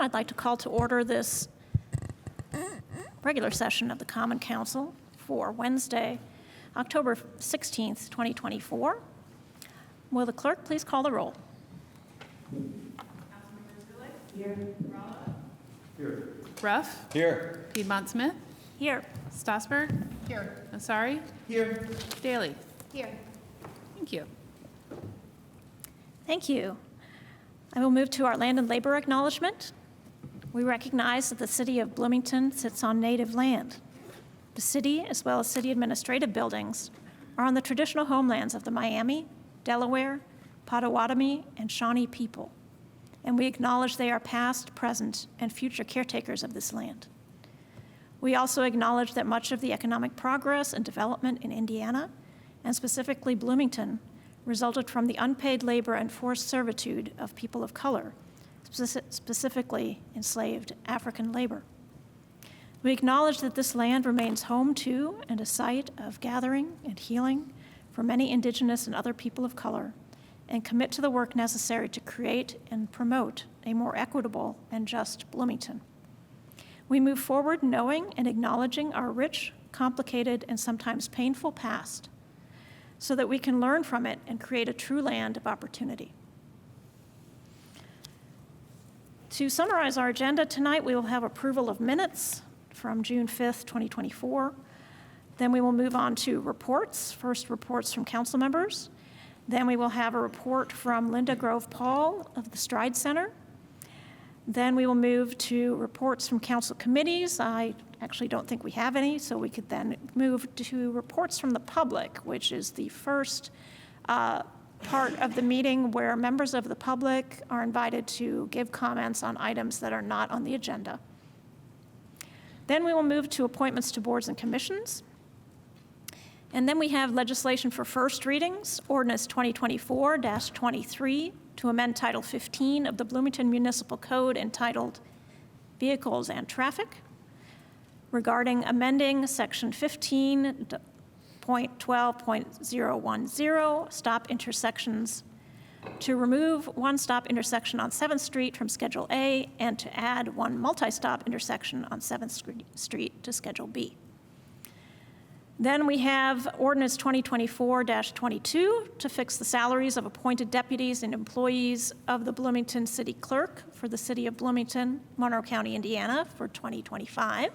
I'd like to call to order this regular session of the Common Council for Wednesday, October 16th, 2024. Will the clerk please call the roll? Here. Here. Ruff. Here. Piedmont Smith. Here. Strasburg. Here. Asari. Here. Daly. Here. Thank you. Thank you. I will move to our land and labor acknowledgement. We recognize that the city of Bloomington sits on native land. The city, as well as city administrative buildings, are on the traditional homelands of the Miami, Delaware, Potawatomi, and Shawnee people, and we acknowledge they are past, present, and future caretakers of this land. We also acknowledge that much of the economic progress and development in Indiana, and specifically Bloomington, resulted from the unpaid labor and forced servitude of people of color, specifically enslaved African labor. We acknowledge that this land remains home to and a site of gathering and healing for many indigenous and other people of color, and commit to the work necessary to create and promote a more equitable and just Bloomington. We move forward knowing and acknowledging our rich, complicated, and sometimes painful past, so that we can learn from it and create a true land of opportunity. To summarize our agenda tonight, we will have approval of minutes from June 5th, 2024. Then we will move on to reports. First, reports from council members. Then we will have a report from Linda Grove Paul of the Stride Center. Then we will move to reports from council committees. I actually don't think we have any, so we could then move to reports from the public, which is the first part of the meeting where members of the public are invited to give comments on items that are not on the agenda. Then we will move to appointments to boards and commissions. And then we have legislation for first readings, Ordinance 2024-23, to amend Title 15 of the Bloomington Municipal Code entitled Vehicles and Traffic, regarding amending Section 15.12.010, stop intersections, to remove one stop intersection on 7th Street from Schedule A and to add one multi-stop intersection on 7th Street to Schedule B. Then we have Ordinance 2024-22 to fix the salaries of appointed deputies and employees of the Bloomington City Clerk for the City of Bloomington, Monroe County, Indiana for 2025.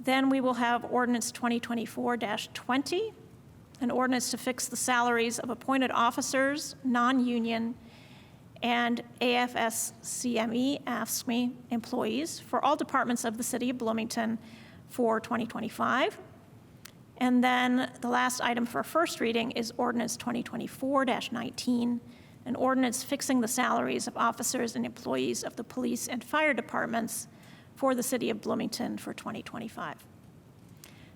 Then we will have Ordinance 2024-20, an ordinance to fix the salaries of appointed officers, non-union, and AFSCME employees for all departments of the City of Bloomington for 2025. And then the last item for first reading is Ordinance 2024-19, an ordinance fixing the salaries of officers and employees of the police and fire departments for the City of Bloomington for 2025.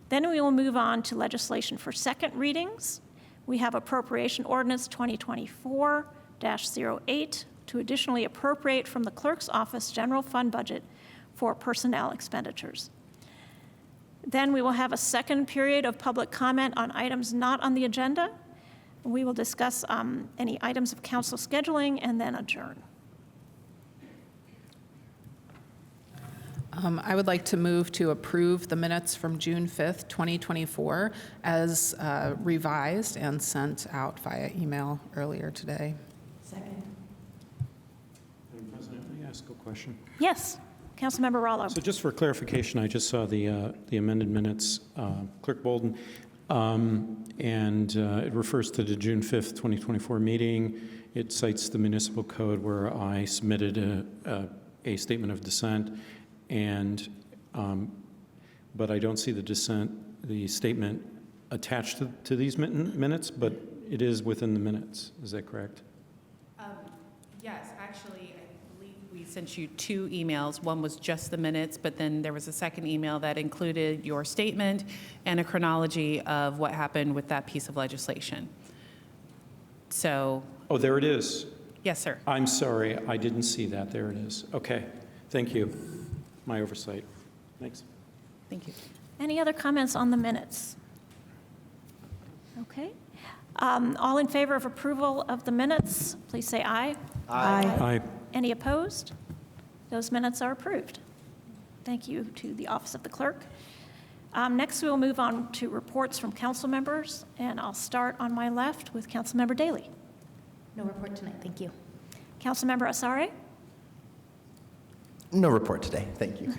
Then we will move on to legislation for second readings. We have Appropriation Ordinance 2024-08 to additionally appropriate from the Clerk's Office General Fund budget for personnel expenditures. Then we will have a second period of public comment on items not on the agenda. We will discuss any items of council scheduling and then adjourn. I would like to move to approve the minutes from June 5th, 2024 as revised and sent out via email earlier today. Second. Madam President, may I ask a question? Yes, Councilmember Rollo. So just for clarification, I just saw the amended minutes, Clerk Bolden, and it refers to the June 5th, 2024 meeting. It cites the municipal code where I submitted a statement of dissent, and but I don't see the statement attached to these minutes, but it is within the minutes. Is that correct? Yes, actually, I believe we sent you two emails. One was just the minutes, but then there was a second email that included your statement and a chronology of what happened with that piece of legislation. So. Oh, there it is. Yes, sir. I'm sorry, I didn't see that. There it is. Okay, thank you. My oversight. Thanks. Thank you. Any other comments on the minutes? Okay. All in favor of approval of the minutes, please say aye. Aye. Any opposed? Those minutes are approved. Thank you to the Office of the Clerk. Next, we will move on to reports from council members, and I'll start on my left with Councilmember Daley. No report tonight, thank you. Councilmember Asare, No report today, thank you.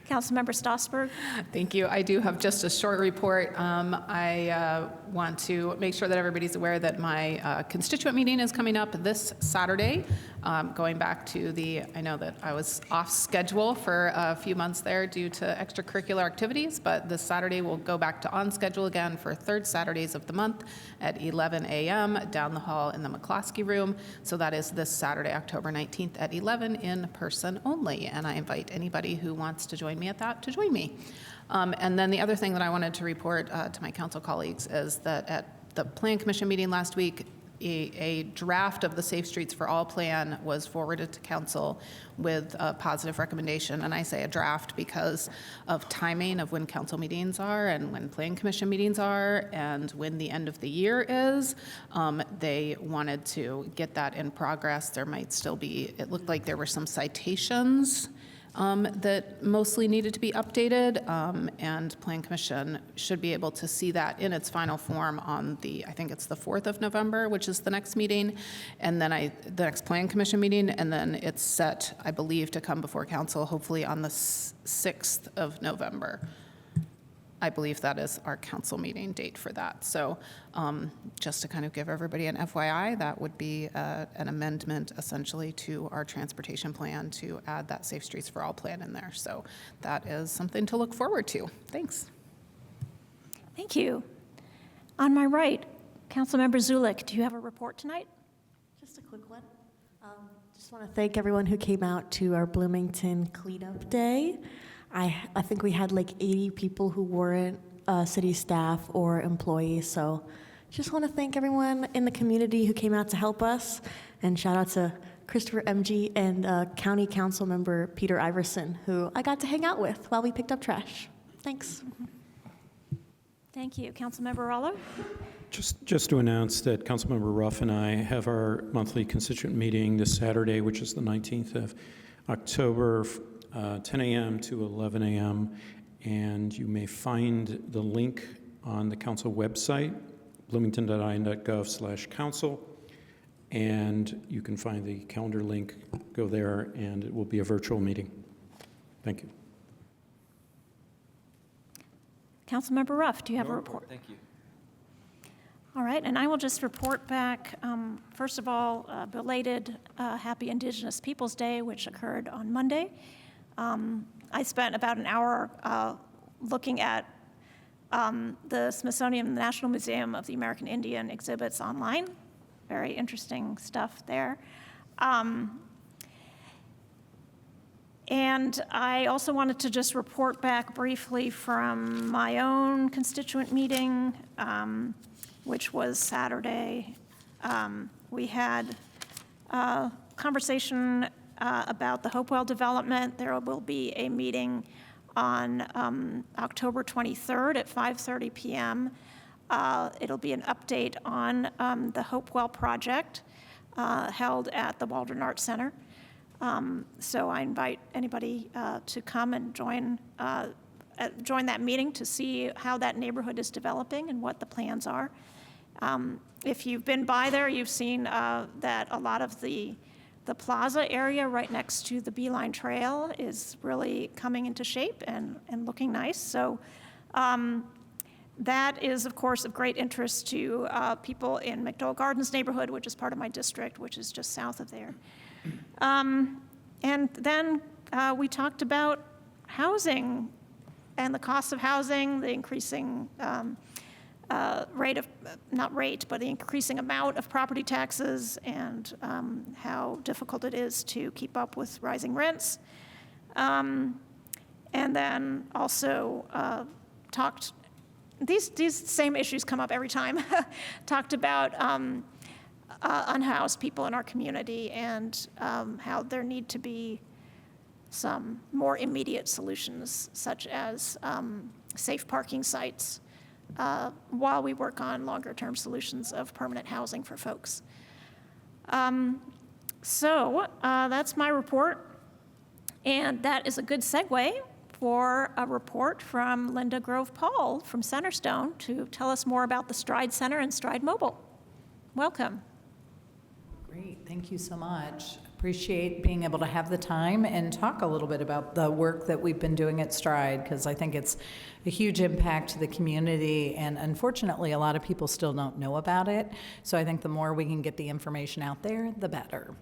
Councilmember Stossberg, Thank you. I do have just a short report. I want to make sure that everybody's aware that my constituent meeting is coming up this Saturday. Going back to I know that I was off schedule for a few months there due to extracurricular activities, but this Saturday we'll go back to on schedule again for third Saturdays of the month at 11 a.m. down the hall in the McCloskey room. So that is this Saturday, October 19th at 11 in person only. And I invite anybody who wants to join me at that to join me. And then the other thing that I wanted to report to my council colleagues is that at the Plan Commission meeting last week, a draft of the Safe Streets for All plan was forwarded to council with a positive recommendation. And I say a draft because of timing of when council meetings are and when Plan Commission meetings are and when the end of the year is. They wanted to get that in progress. There might still be, it looked like there were some citations that mostly needed to be updated, and Plan Commission should be able to see that in its final form on I think it's the 4th of November, which is the next meeting, and then the next Plan Commission meeting, and then it's set, I believe, to come before council hopefully on the 6th of November. I believe that is our council meeting date for that. So just to kind of give everybody an FYI, that would be an amendment essentially to our transportation plan to add that Safe Streets for All plan in there. So that is something to look forward to. Thanks. thank you. On my right, Councilmember Zulik, do you have a report tonight? Just a quick one. Just want to thank everyone who came out to our Bloomington cleanup day. I think we had like 80 people who weren't city staff or employees, so just want to thank everyone in the community who came out to help us, and shout out to Christopher MG and County Council Member Peter Iverson, who I got to hang out with while we picked up trash. Thanks. Thank you. Councilmember Rollo? Just to announce that Councilmember Ruff and I have our monthly constituent meeting this Saturday, which is the 19th of October, 10 a.m. to 11 a.m., and you may find the link on the council website, bloomington.in.gov/council, and you can find the calendar link, go there, and it will be a virtual meeting. Thank you. Councilmember Ruff, do you have a report? Thank you. All right, and I will just report back, first of all, belated Happy Indigenous Peoples Day, which occurred on Monday. I spent about an hour looking at the Smithsonian National Museum of the American Indian exhibits online. Very interesting stuff there. And I also wanted to just report back briefly from my own constituent meeting, which was Saturday. We had a conversation about the Hopewell development. There will be a meeting on October 23rd at 5:30 p.m. It'll be an update on the Hopewell project held at the Waldron Arts Center. So I invite anybody to come and join that meeting to see how that neighborhood is developing and what the plans are. If you've been by there, you've seen that a lot of the plaza area right next to the Beeline Trail is really coming into shape and looking nice. So that is, of course, of great interest to people in McDowell Gardens neighborhood, which is part of my district, which is just south of there. And then we talked about housing and the cost of housing, the increasing the increasing amount of property taxes, and how difficult it is to keep up with rising rents. And then also these same issues come up every time, talked about unhoused people in our community and how there need to be some more immediate solutions, such as safe parking sites, while we work on longer-term solutions of permanent housing for folks. So that's my report. And that is a good segue for a report from Linda Grove Paul from Centerstone to tell us more about the Stride Center and Stride Mobile. Welcome. Great, thank you so much. Appreciate being able to have the time and talk a little bit about the work that we've been doing at Stride, because I think it's a huge impact to the community, and unfortunately, a lot of people still don't know about it. So I think the more we can get the information out there, the better.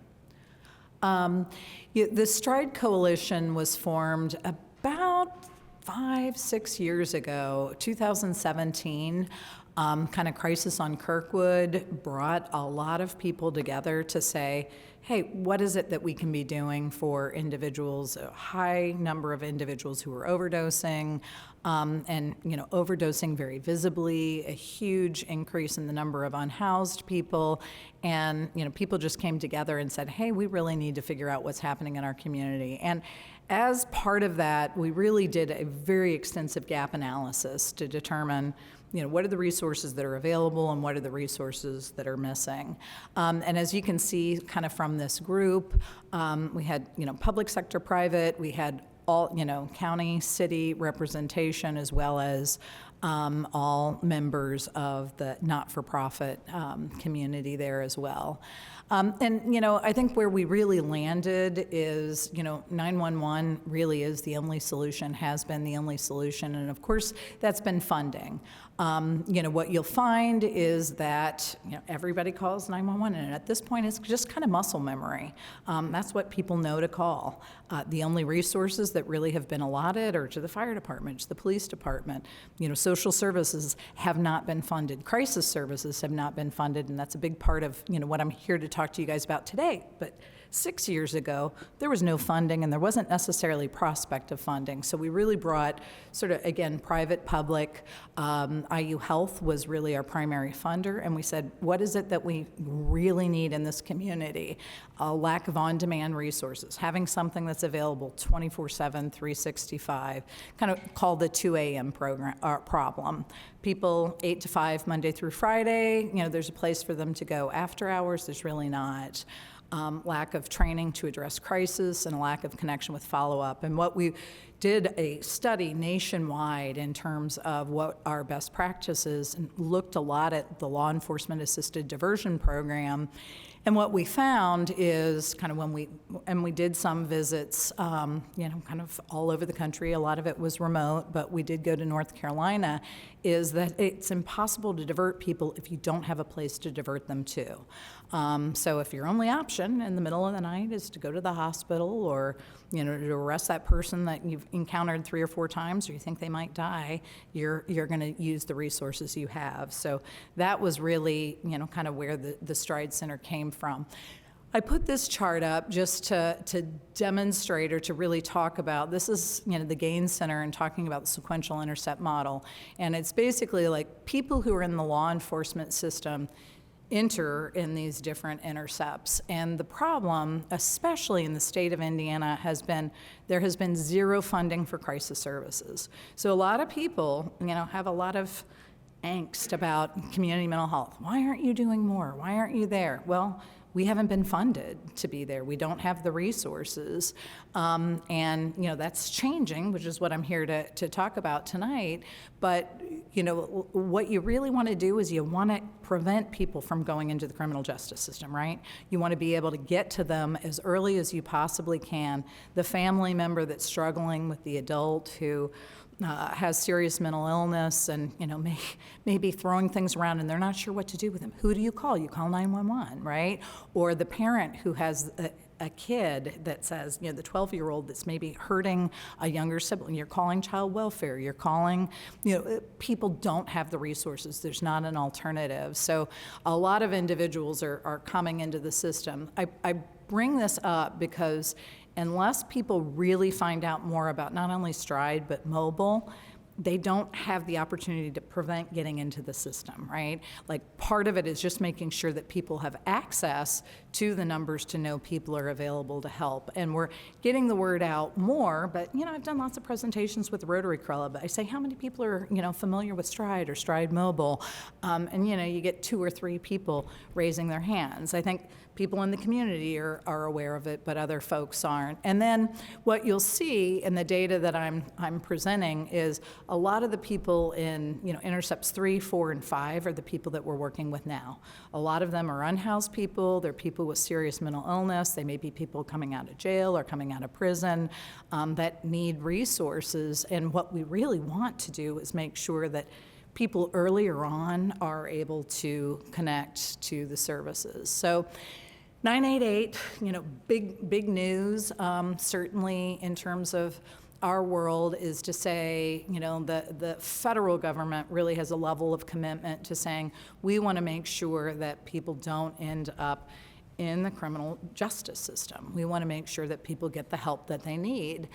The Stride Coalition was formed about 5-6 years ago, 2017. Kind of Crisis on Kirkwood brought a lot of people together to say, hey, what is it that we can be doing for individuals, a high number of individuals who are overdosing, and overdosing very visibly, a huge increase in the number of unhoused people, and people just came together and said, hey, we really need to figure out what's happening in our community. And as part of that, we really did a very extensive gap analysis to determine what are the resources that are available and what are the resources that are missing. And as you can see kind of from this group, we had public sector, private, we had all county, city representation, as well as all members of the not-for-profit community there as well. And I think where we really landed is 911 really is the only solution, has been the only solution, and of course that's been funding. What you'll find is that everybody calls 911, and at this point it's just kind of muscle memory. That's what people know to call. The only resources that really have been allotted are to the fire department, to the police department. Social services have not been funded. Crisis services have not been funded, and that's a big part of what I'm here to talk to you guys about today. But 6 years ago, there was no funding, and there wasn't necessarily prospect of funding. So we really brought sort of, again, private, public. IU Health was really our primary funder, and we said, what is it that we really need in this community? A lack of on-demand resources, having something that's available 24/7, 365, kind of called the 2 a.m. problem. People 8 to 5, Monday through Friday, there's a place for them to go. After hours, there's really not. Lack of training to address crisis, and a lack of connection with follow-up. And what we did a study nationwide in terms of what our best practices, and looked a lot at the law enforcement assisted diversion program. And what we found is kind of when we did some visits, kind of all over the country, a lot of it was remote, but we did go to North Carolina, is that it's impossible to divert people if you don't have a place to divert them to. So if your only option in the middle of the night is to go to the hospital, or to arrest that person that you've encountered 3 or 4 times, or you think they might die, you're going to use the resources you have. So that was really kind of where the Stride Center came from. I put this chart up just to demonstrate, or to really talk about, this is the Gain Center, and talking about the sequential intercept model. And it's basically like people who are in the law enforcement system enter in these different intercepts. And the problem, especially in the state of Indiana, has been there has been zero funding for crisis services. So a lot of people, have a lot of angst about community mental health. Why aren't you doing more? Why aren't you there? Well, we haven't been funded to be there. We don't have the resources. And that's changing, which is what I'm here to talk about tonight. But what you really want to do is you want to prevent people from going into the criminal justice system, right? You want to be able to get to them as early as you possibly can. The family member that's struggling with the adult who has serious mental illness, and may be throwing things around, and they're not sure what to do with them. Who do you call? You call 911, right? Or the parent who has a kid that says, the 12-year-old that's maybe hurting a younger sibling. You're calling child welfare. You're calling, people don't have the resources. There's not an alternative. So a lot of individuals are coming into the system. I bring this up because unless people really find out more about not only Stride but mobile, they don't have the opportunity to prevent getting into the system, right? Like, part of it is just making sure that people have access to the numbers to know people are available to help. And we're getting the word out more, but I've done lots of presentations with the Rotary Club. I say, how many people are familiar with Stride or Stride Mobile? And you get 2 or 3 people raising their hands. I think people in the community are aware of it, but other folks aren't. And then what you'll see in the data that I'm presenting is a lot of the people in, intercepts 3, 4, and 5 are the people that we're working with now. A lot of them are unhoused people. They're people with serious mental illness. They may be people coming out of jail or coming out of prison that need resources. And what we really want to do is make sure that people earlier on are able to connect to the services. So 988, big news, certainly in terms of our world, is to say, the federal government really has a level of commitment to saying, we want to make sure that people don't end up in the criminal justice system. We want to make sure that people get the help that they need.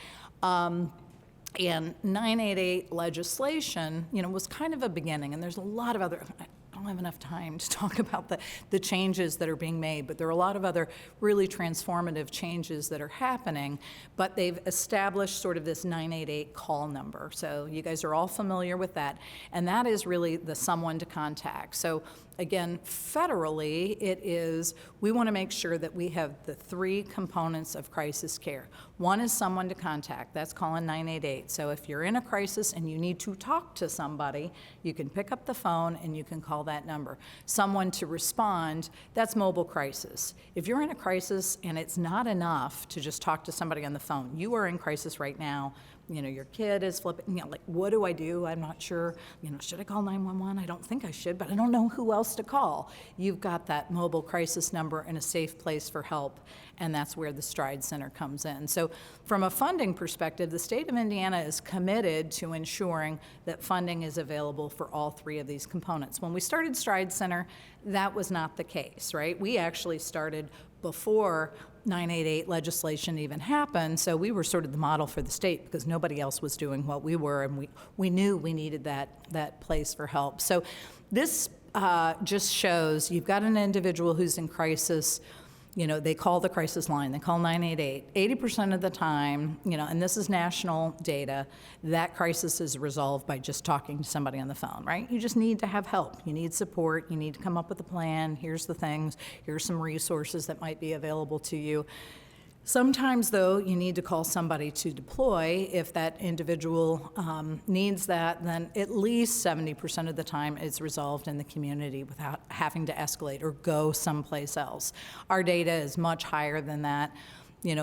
And 988 legislation, was kind of a beginning, and there's a lot of other, I don't have enough time to talk about the changes that are being made, but there are a lot of other really transformative changes that are happening, but they've established sort of this 988 call number. So you guys are all familiar with that, and that is really the someone to contact. So again, federally, it is, we want to make sure that we have the 3 components of crisis care. One is someone to contact. That's calling 988. So if you're in a crisis and you need to talk to somebody, you can pick up the phone and you can call that number. Someone to respond, that's mobile crisis. If you're in a crisis and it's not enough to just talk to somebody on the phone, you are in crisis right now, your kid is flipping, like, what do I do? I'm not sure, should I call 911? I don't think I should, but I don't know who else to call. You've got that mobile crisis number and a safe place for help, and that's where the Stride Center comes in. So from a funding perspective, the state of Indiana is committed to ensuring that funding is available for all 3 of these components. When we started Stride Center, that was not the case, right? We actually started before 988 legislation even happened, so we were sort of the model for the state because nobody else was doing what we were, and we knew we needed that place for help. So this just shows you've got an individual who's in crisis. They call the crisis line, they call 988. 80% of the time, and this is national data, that crisis is resolved by just talking to somebody on the phone, right? You just need to have help. You need support. You need to come up with a plan. Here's the things. Here's some resources that might be available to you. Sometimes, though, you need to call somebody to deploy. If that individual needs that, then at least 70% of the time it's resolved in the community without having to escalate or go someplace else. Our data is much higher than that.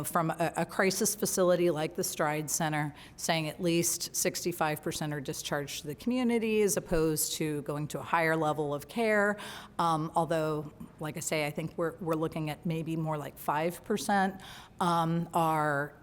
From a crisis facility like the Stride Center, saying at least 65% are discharged to the community as opposed to going to a higher level of care. Although, like I say, I think we're looking at maybe more like 5% are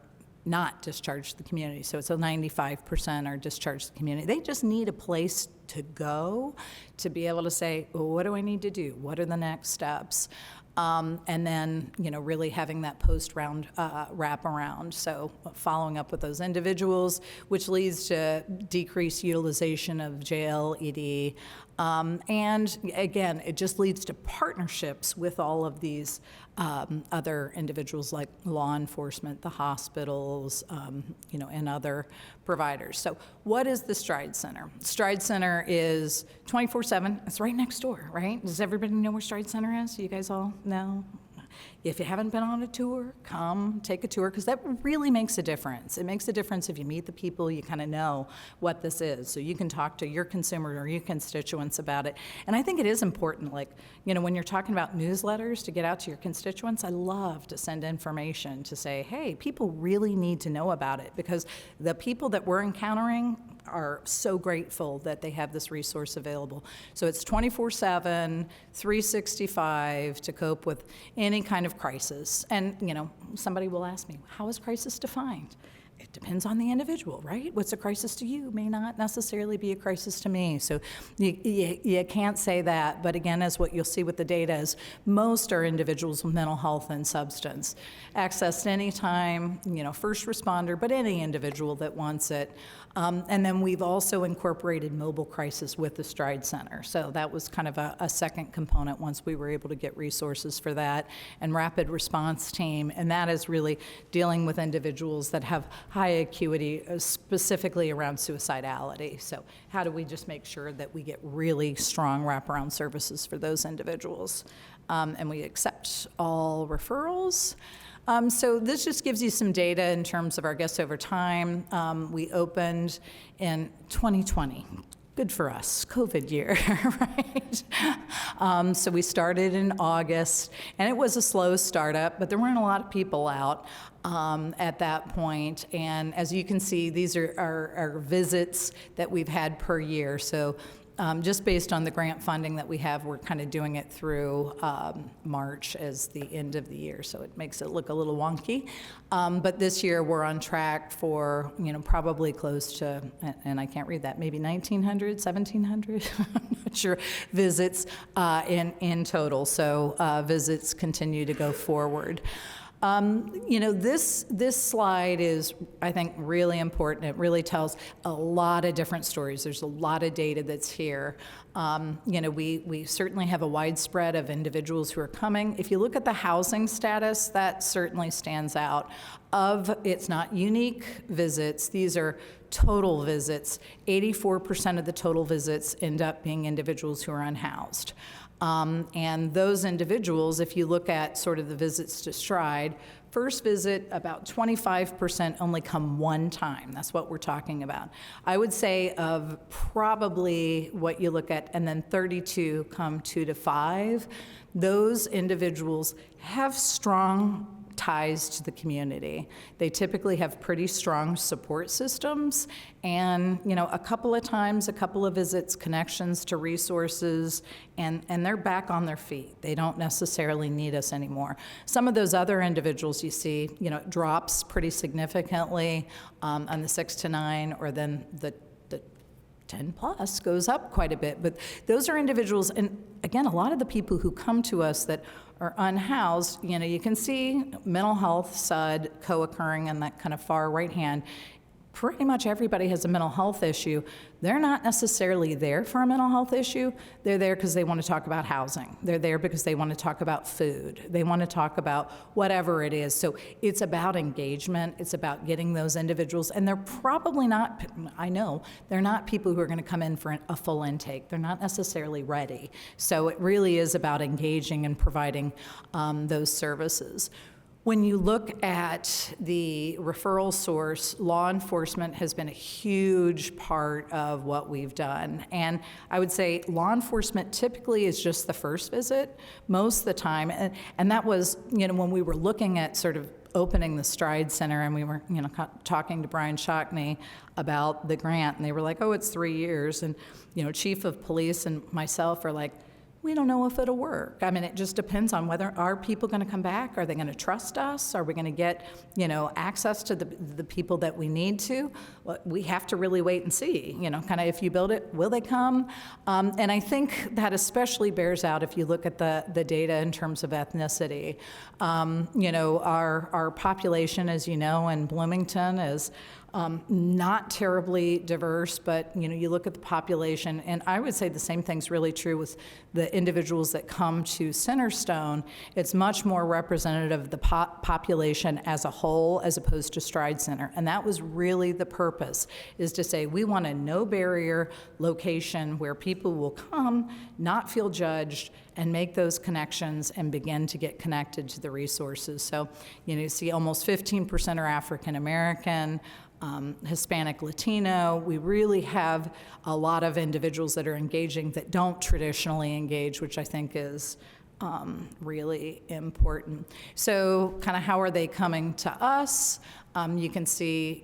not discharged to the community. So it's a 95% are discharged to the community. They just need a place to go to be able to say, well, what do I need to do? What are the next steps? And then, really having that post-round wraparound. So following up with those individuals, which leads to decreased utilization of jail, ED. And again, it just leads to partnerships with all of these other individuals like law enforcement, the hospitals, and other providers. So what is the Stride Center? Stride Center is 24/7. It's right next door, right? Does everybody know where Stride Center is? You guys all know? If you haven't been on a tour, come take a tour, because that really makes a difference. It makes a difference if you meet the people, you kind of know what this is, so you can talk to your consumer or your constituents about it. And I think it is important, like, when you're talking about newsletters to get out to your constituents, I love to send information to say, hey, people really need to know about it, because the people that we're encountering are so grateful that they have this resource available. So it's 24/7, 365 to cope with any kind of crisis. And, somebody will ask me, how is crisis defined? It depends on the individual, right? What's a crisis to you may not necessarily be a crisis to me. So you can't say that. But again, as what you'll see with the data is most are individuals with mental health and substance. Accessed anytime, first responder, but any individual that wants it. And then we've also incorporated mobile crisis with the Stride Center. So that was kind of a second component once we were able to get resources for that, and rapid response team. And that is really dealing with individuals that have high acuity, specifically around suicidality. So how do we just make sure that we get really strong wraparound services for those individuals? and we accept all referrals. So this just gives you some data in terms of our guests over time. We opened in 2020. Good for us, COVID year, right? So we started in August, and it was a slow startup, but there weren't a lot of people out at that point. And as you can see, these are our visits that we've had per year. So just based on the grant funding that we have, we're kind of doing it through March as the end of the year, so it makes it look a little wonky. But this year, we're on track for, probably close to, and I can't read that, maybe 1,900, 1,700, I'm not sure, visits in total. So visits continue to go forward. This slide is, I think, really important. It really tells a lot of different stories. There's a lot of data that's here. We certainly have a widespread of individuals who are coming. If you look at the housing status, that certainly stands out. It's not unique visits, these are total visits. 84% of the total visits end up being individuals who are unhoused. And those individuals, if you look at sort of the visits to Stride, first visit, about 25% only come one time. That's what we're talking about. I would say of probably what you look at, and then 32 come 2 to 5. Those individuals have strong ties to the community. They typically have pretty strong support systems, and a couple of times, a couple of visits, connections to resources, and they're back on their feet. They don't necessarily need us anymore. Some of those other individuals you see, it drops pretty significantly on the 6 to 9, or then the 10 plus goes up quite a bit. But those are individuals, and again, a lot of the people who come to us that are unhoused, you can see mental health SUD co-occurring in that kind of far right hand. Pretty much everybody has a mental health issue. They're not necessarily there for a mental health issue. They're there because they want to talk about housing. They're there because they want to talk about food. They want to talk about whatever it is. So it's about engagement. It's about getting those individuals. And they're probably not, I know, they're not people who are going to come in for a full intake. They're not necessarily ready. So it really is about engaging and providing those services. When you look at the referral source, law enforcement has been a huge part of what we've done. And I would say law enforcement typically is just the first visit most of the time. And that was, when we were looking at sort of opening the Stride Center, and we were, talking to Brian Shockney about the grant, and they were like, oh, it's 3 years. And, Chief of Police and myself are like, we don't know if it'll work. I mean, it just depends on whether, are people going to come back? Are they going to trust us? Are we going to get, access to the people that we need to? Well, we have to really wait and see, kind of if you build it, will they come? And I think that especially bears out if you look at the data in terms of ethnicity. Our population, as you know, in Bloomington is not terribly diverse, but you look at the population, and I would say the same thing's really true with the individuals that come to Centerstone. It's much more representative of the population as a whole as opposed to Stride Center, and that was really the purpose, is to say we want a no barrier location where people will come, not feel judged, and make those connections and begin to get connected to the resources. So you see almost 15% are African American, Hispanic, Latino. We really have a lot of individuals that are engaging that don't traditionally engage, which I think is really important. So kind of how are they coming to us? You can see,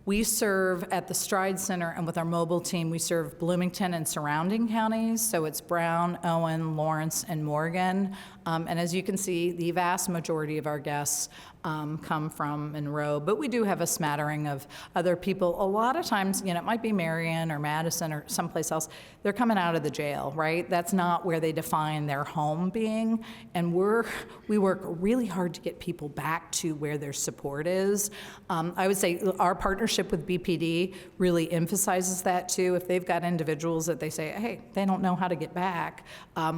we serve at the Stride Center, and with our mobile team, we serve Bloomington and surrounding counties. So it's Brown, Owen, Lawrence, and Morgan. And as you can see, the vast majority of our guests come from Monroe, but we do have a smattering of other people. A lot of times, it might be Marion or Madison or someplace else. They're coming out of the jail, right? That's not where they define their home being. And we work really hard to get people back to where their support is. I would say our partnership with BPD really emphasizes that too. If they've got individuals that they say, hey, they don't know how to get back,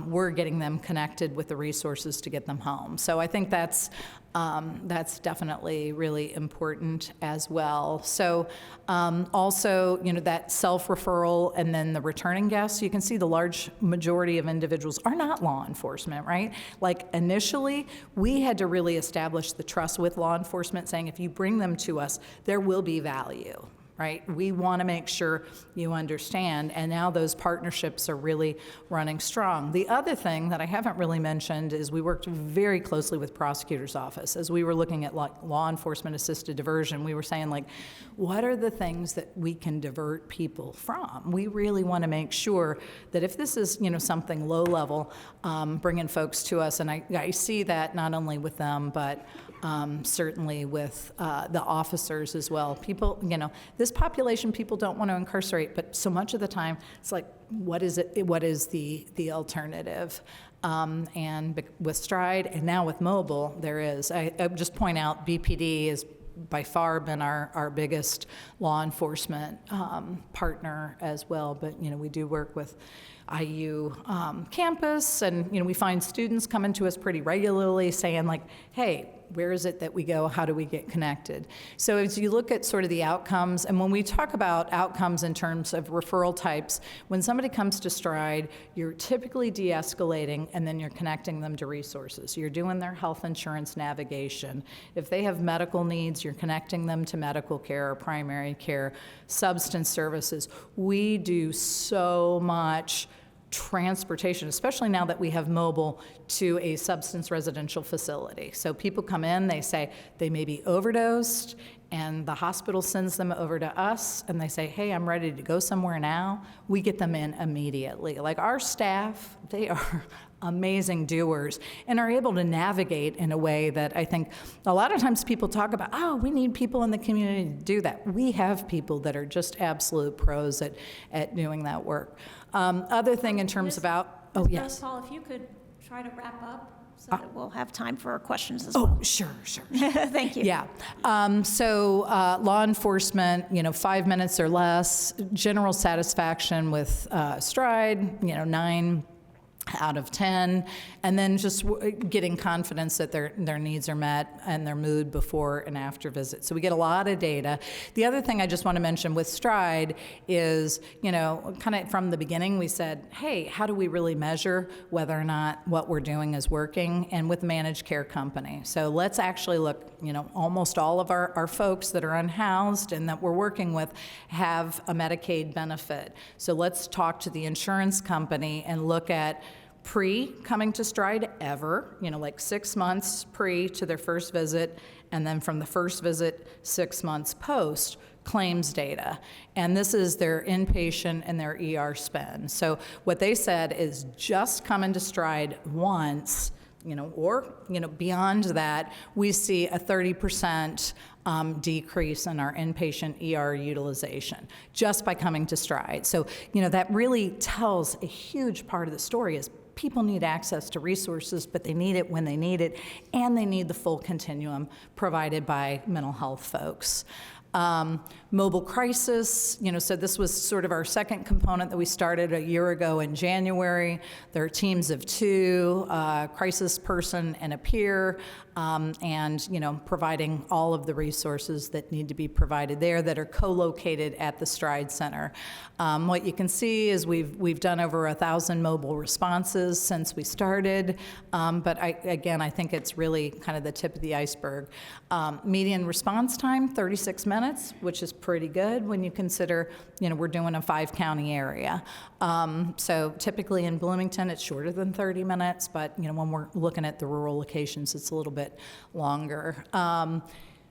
we're getting them connected with the resources to get them home. So I think that's That's definitely really important as well. So also, that self-referral and then the returning guests, you can see the large majority of individuals are not law enforcement, right? Like initially, we had to really establish the trust with law enforcement, saying if you bring them to us, there will be value. Right? We want to make sure you understand, and now those partnerships are really running strong. The other thing that I haven't really mentioned is we worked very closely with prosecutor's office. As we were looking at law enforcement assisted diversion, we were saying, like, what are the things that we can divert people from? We really want to make sure that if this is, something low level, bringing folks to us, and I see that not only with them, but certainly with the officers as well. People, this population, people don't want to incarcerate, but so much of the time, it's like, what is it? What is the alternative? And with Stride and now with mobile, there is. I just point out BPD has by far been our biggest law enforcement partner as well, but we do work with IU campus, and we find students coming to us pretty regularly saying, like, hey, where is it that we go? How do we get connected? So as you look at sort of the outcomes, and when we talk about outcomes in terms of referral types, when somebody comes to Stride, you're typically de-escalating, and then you're connecting them to resources. You're doing their health insurance navigation. If they have medical needs, you're connecting them to medical care or primary care, substance services. We do so much transportation, especially now that we have mobile, to a substance residential facility. So people come in, they say they may be overdosed, and the hospital sends them over to us, and they say, hey, I'm ready to go somewhere now. We get them in immediately. Like, our staff, they are amazing doers and are able to navigate in a way that I think a lot of times people talk about, oh, we need people in the community to do that. We have people that are just absolute pros at doing that work. Other thing in terms of Ms. yes. Paul, if you could try to wrap up so that we'll have time for questions as well. Oh, sure. Thank you. Yeah. So law enforcement, 5 minutes or less. General satisfaction with Stride, 9 out of 10, and then just getting confidence that their needs are met and their mood before and after visit. So we get a lot of data. The other thing I just want to mention with Stride is, kind of from the beginning, we said, hey, how do we really measure whether or not what we're doing is working? And with managed care company. So let's actually look, almost all of our folks that are unhoused and that we're working with have a Medicaid benefit. So let's talk to the insurance company and look at pre-coming to Stride ever, like 6 months pre to their first visit, and then from the first visit, 6 months post, claims data. And this is their inpatient and their ER spend. So what they said is just come into Stride once, or beyond that, we see a 30% decrease in our inpatient ER utilization just by coming to Stride. So, that really tells a huge part of the story is people need access to resources, but they need it when they need it, and they need the full continuum provided by mental health folks. Mobile crisis, so this was sort of our second component that we started a year ago in January. There are teams of 2, crisis person and a peer, and, providing all of the resources that need to be provided there that are co-located at the Stride Center. What you can see is we've done over 1,000 mobile responses since we started, but I think it's really kind of the tip of the iceberg. Median response time, 36 minutes, which is pretty good when you consider, we're doing a 5-county area. So typically in Bloomington, it's shorter than 30 minutes, but, when we're looking at the rural locations, it's a little bit longer.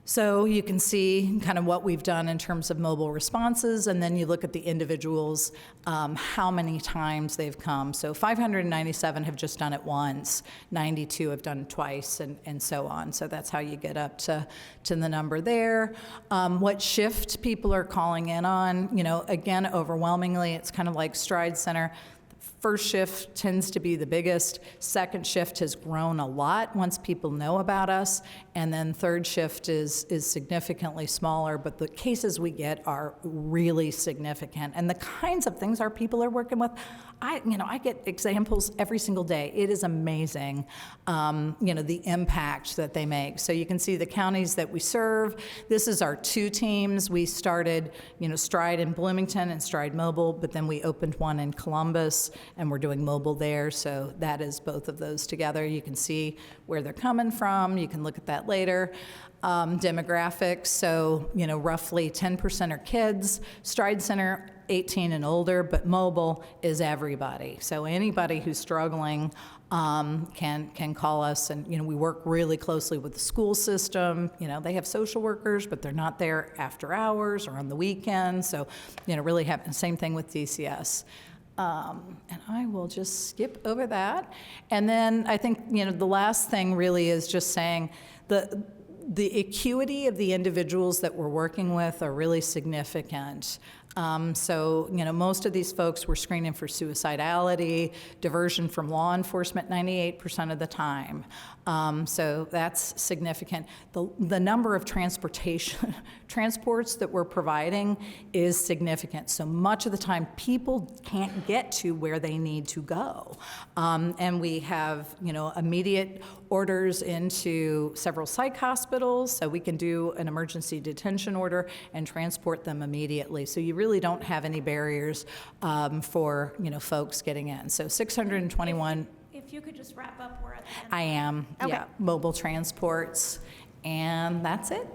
So you can see kind of what we've done in terms of mobile responses, and then you look at the individuals, how many times they've come. So 597 have just done it once, 92 have done it twice, and so on. So that's how you get up to the number there. What shift people are calling in on, again, overwhelmingly, it's kind of like Stride Center. First shift tends to be the biggest. Second shift has grown a lot once people know about us. And then third shift is significantly smaller, but the cases we get are really significant. And the kinds of things our people are working with, I get examples every single day. It is amazing, the impact that they make. So you can see the counties that we serve. This is our 2 teams. We started, Stride in Bloomington and Stride Mobile, but then we opened one in Columbus, and we're doing mobile there. So that is both of those together. You can see where they're coming from. You can look at that later. Demographics, so, roughly 10% are kids. Stride Center, 18 and older, but mobile is everybody. So anybody who's struggling can call us, and, we work really closely with the school system. They have social workers, but they're not there after hours or on the weekend. So, really have the same thing with DCS. And I will just skip over that. And then I think, the last thing really is just saying the acuity of the individuals that we're working with are really significant. So, most of these folks were screening for suicidality, diversion from law enforcement 98% of the time. So that's significant. The number of transports that we're providing is significant. So much of the time, people can't get to where they need to go. And we have, immediate orders into several psych hospitals, so we can do an emergency detention order and transport them immediately. So you really don't have any barriers for, folks getting in. So 621. If you could just wrap up, we're at the end. I am, Okay. yeah, mobile transports, and that's it.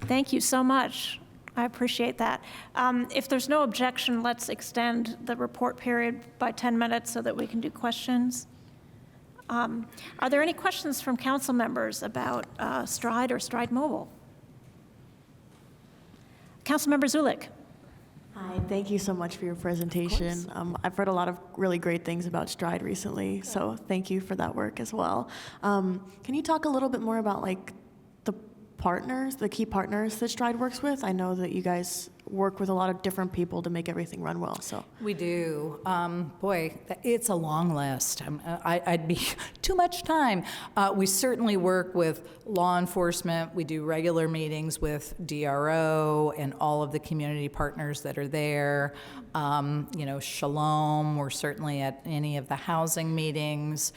Thank you so much. I appreciate that. If there's no objection, let's extend the report period by 10 minutes so that we can do questions. Are there any questions from council members about Stride or Stride Mobile? Councilmember Zulik. Hi, thank you so much for your presentation. I've heard a lot of really great things about Stride recently, so thank you for that work as well. Can you talk a little bit more about the key partners that Stride works with? I know that you guys work with a lot of different people to make everything run well, so. We do. Boy, it's a long list. I'd be too much time. We certainly work with law enforcement. We do regular meetings with DRO and all of the community partners that are there. Shalom, we're certainly at any of the housing meetings.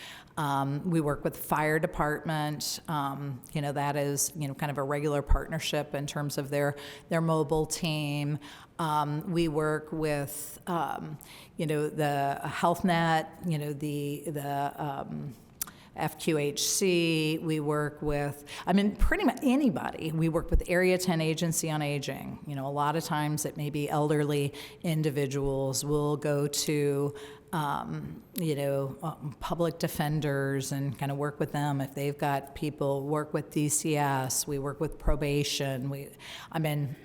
We work with fire department. That is, kind of a regular partnership in terms of their mobile team. We work with, the Health Net, the FQHC. We work with, pretty much anybody. We work with Area 10 Agency on Aging. A lot of times it may be elderly individuals. We'll go to public defenders and kind of work with them if they've got people. Work with DCS. We work with probation.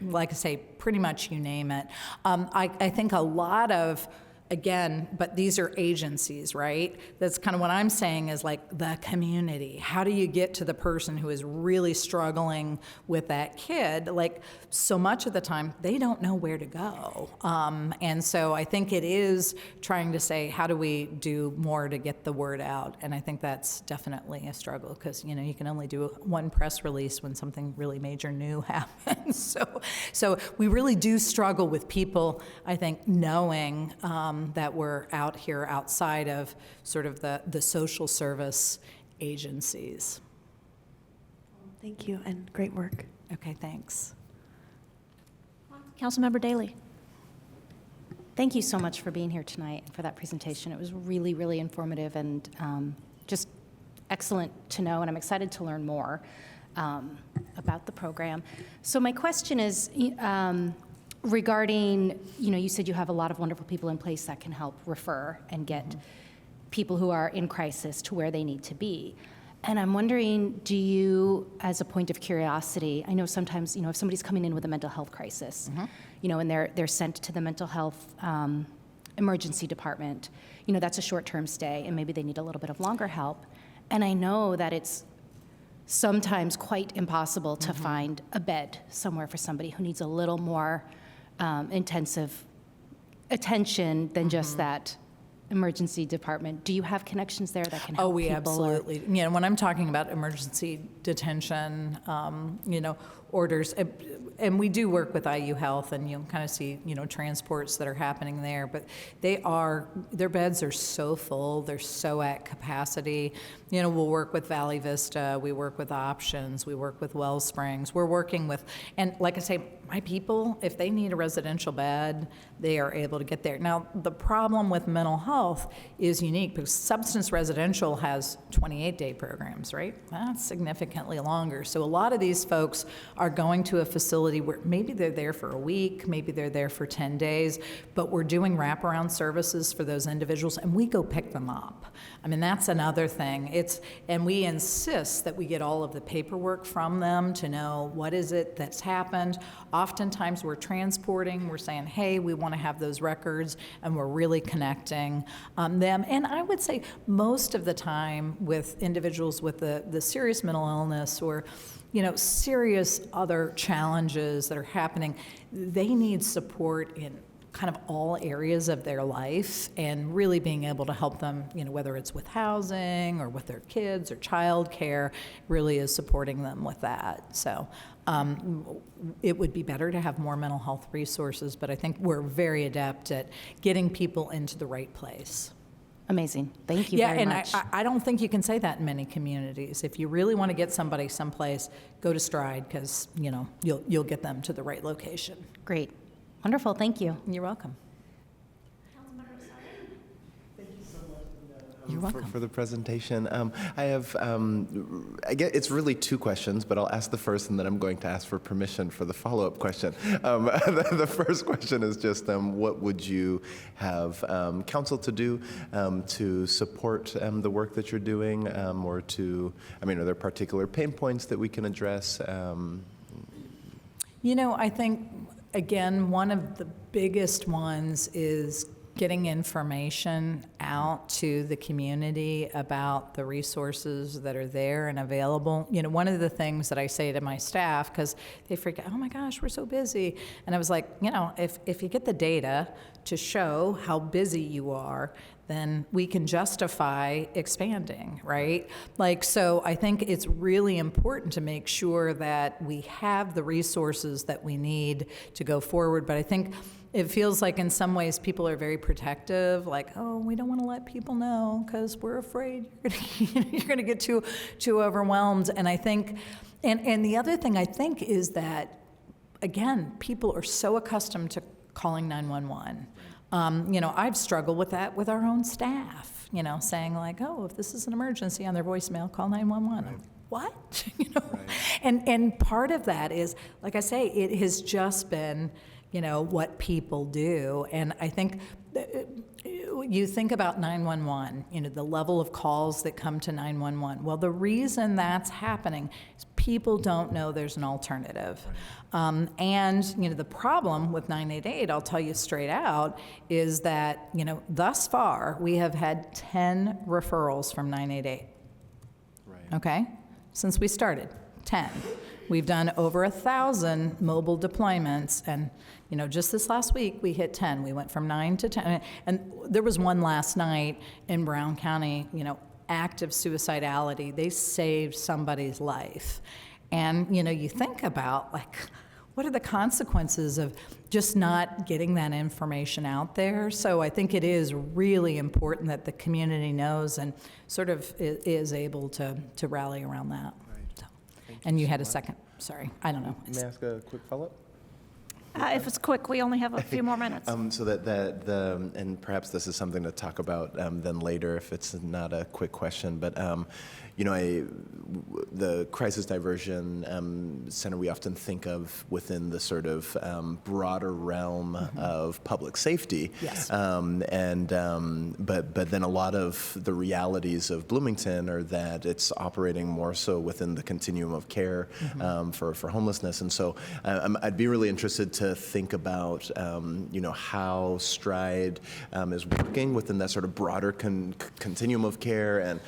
Like I say, pretty much you name it. I think a lot of, again, but these are agencies, right? That's kind of what I'm saying is like the community. How do you get to the person who is really struggling with that kid? Like so much of the time, they don't know where to go. And so I think it is trying to say, how do we do more to get the word out? And I think that's definitely a struggle because, you can only do one press release when something really major new happens. So we really do struggle with people, I think, knowing that we're out here outside of sort of the social service agencies. Thank you, and great work. Okay, thanks. Councilmember Daley. Thank you so much for being here tonight and for that presentation. It was really, really informative and just excellent to know, and I'm excited to learn more about the program. So my question is, regarding, you said you have a lot of wonderful people in place that can help refer and get people who are in crisis to where they need to be. And I'm wondering, do you, as a point of curiosity, I know sometimes, if somebody's coming in with a mental health crisis, and they're sent to the mental health emergency department, that's a short-term stay, and maybe they need a little bit of longer help. And I know that it's sometimes quite impossible to find a bed somewhere for somebody who needs a little more intensive attention than just that emergency department. Do you have connections there that can help people? Oh, we absolutely. When I'm talking about emergency detention, orders, and we do work with IU Health, and you'll kind of see, transports that are happening there, but their beds are so full, they're so at capacity. We'll work with Valley Vista, we work with Options, we work with Wellsprings, we're working with, and like I say, my people, if they need a residential bed, they are able to get there. Now, the problem with mental health is unique because substance residential has 28-day programs, right? That's significantly longer. So a lot of these folks are going to a facility where maybe they're there for a week, maybe they're there for 10 days, but we're doing wraparound services for those individuals, and we go pick them up. I mean, that's another thing. And we insist that we get all of the paperwork from them to know what is it that's happened. Oftentimes we're transporting, we're saying, hey, we want to have those records, and we're really connecting them. And I would say most of the time with individuals with the serious mental illness or serious other challenges that are happening, they need support in kind of all areas of their life, and really being able to help them, whether it's with housing or with their kids or childcare, really is supporting them with that. So it would be better to have more mental health resources, but I think we're very adept at getting people into the right place. Amazing. Thank you very much. Yeah, and I don't think you can say that in many communities. If you really want to get somebody someplace, go to Stride, because, you'll get them to the right location. Great. Wonderful. Thank you. You're welcome. You're welcome. For the presentation. I have, I guess it's really two questions, but I'll ask the first, and then I'm going to ask for permission for the follow-up question. The first question is just, what would you have council to do to support the work that you're doing, or to, are there particular pain points that we can address? I think, again, one of the biggest ones is getting information out to the community about the resources that are there and available. One of the things that I say to my staff, because they freak out, oh my gosh, we're so busy. And I was like, if you get the data to show how busy you are, then we can justify expanding, right? So I think it's really important to make sure that we have the resources that we need to go forward. But I think it feels like in some ways people are very protective, like, oh, we don't want to let people know because we're afraid you're going to get too overwhelmed. And I think, and the other thing I think is that, again, people are so accustomed to calling 911. I've struggled with that with our own staff, saying like, oh, if this is an emergency on their voicemail, call 911. Right. What? Right. And part of that is, like I say, it has just been, what people do. And I think you think about 911, the level of calls that come to 911. Well, the reason that's happening is people don't know there's an alternative. Right. And, the problem with 988, I'll tell you straight out, is that, thus far we have had 10 referrals from 988. Right. Okay? Since we started, 10. We've done over 1,000 mobile deployments, and just this last week we hit 10. We went from 9 to 10, and there was one last night in Brown County. Active suicidality. They saved somebody's life, and you think about what are the consequences of just not getting that information out there? So I think it is really important that the community knows and sort of is able to rally around that. And you had a second, sorry, I don't know. May I ask a quick follow-up? If it's quick, we only have a few more minutes. So and perhaps this is something to talk about then later if it's not a quick question, but the Crisis Diversion Center we often think of within the sort of broader realm of public safety. Yes. But then a lot of the realities of Bloomington are that it's operating more so within the continuum of care for homelessness. And so I'd be really interested to think about how Stride is working within that sort of broader continuum of care, and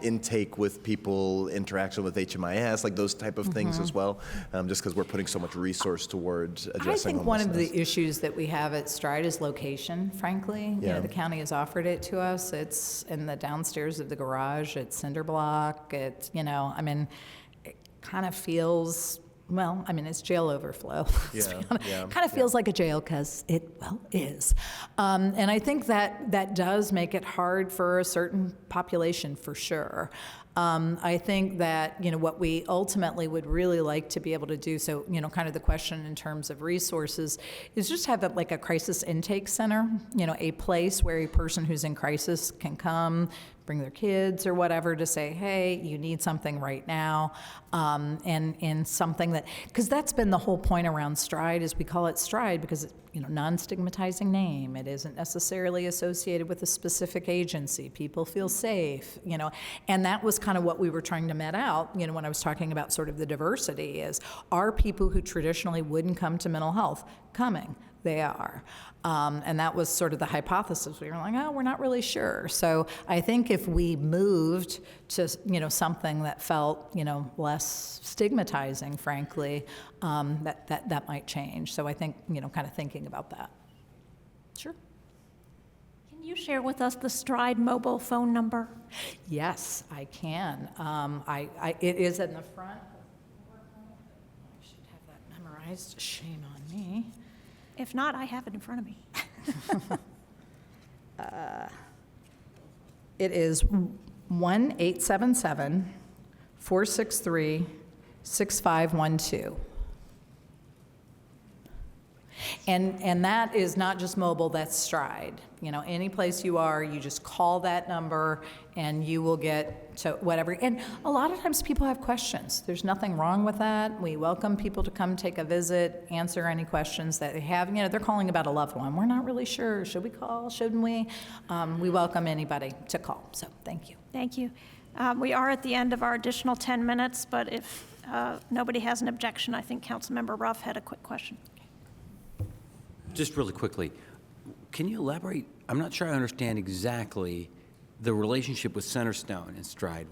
intake with people, interaction with HMIS, like those type of things as well, just because we're putting so much resource towards addressing I think one of homelessness. the issues that we have at Stride is location, frankly. The county has offered it to us. It's in the downstairs of the garage. It's cinder block. It's, it kind of feels well, I mean, it's jail overflow. Yeah, Kind of feels like a jail because it, well, is. And I think that does make it hard for a certain population, for sure. I think that, what we ultimately would really like to be able to do, so, kind of the question in terms of resources, is just have like a crisis intake center, a place where a person who's in crisis can come, bring their kids or whatever to say, hey, you need something right now, and something that, because that's been the whole point around Stride, is we call it Stride because it's, non-stigmatizing name. It isn't necessarily associated with a specific agency. People feel safe, and that was kind of what we were trying to met out, when I was talking about sort of the diversity is, are people who traditionally wouldn't come to mental health coming? They are. And that was sort of the hypothesis. We were like, oh, we're not really sure. So I think if we moved to, something that felt, less stigmatizing, frankly, that might change. So I think, kind of thinking about that. Sure. Can you share with us the Stride mobile phone number? Yes, I can. It is in the front. I should have that memorized. Shame on me. If not, I have it in front of me. It is 1-877-463-6512. And that is not just mobile, that's Stride. Any place you are, you just call that number and you will get to whatever. And a lot of times people have questions. There's nothing wrong with that. We welcome people to come take a visit, answer any questions that they have. They're calling about a loved one. We're not really sure. Should we call? Shouldn't we? We welcome anybody to call. So thank you. Thank you. We are at the end of our additional 10 minutes, but if nobody has an objection, I think Councilmember Ruff had a quick question. Just really quickly, can you elaborate? I'm not sure I understand exactly the relationship with Centerstone and Stride.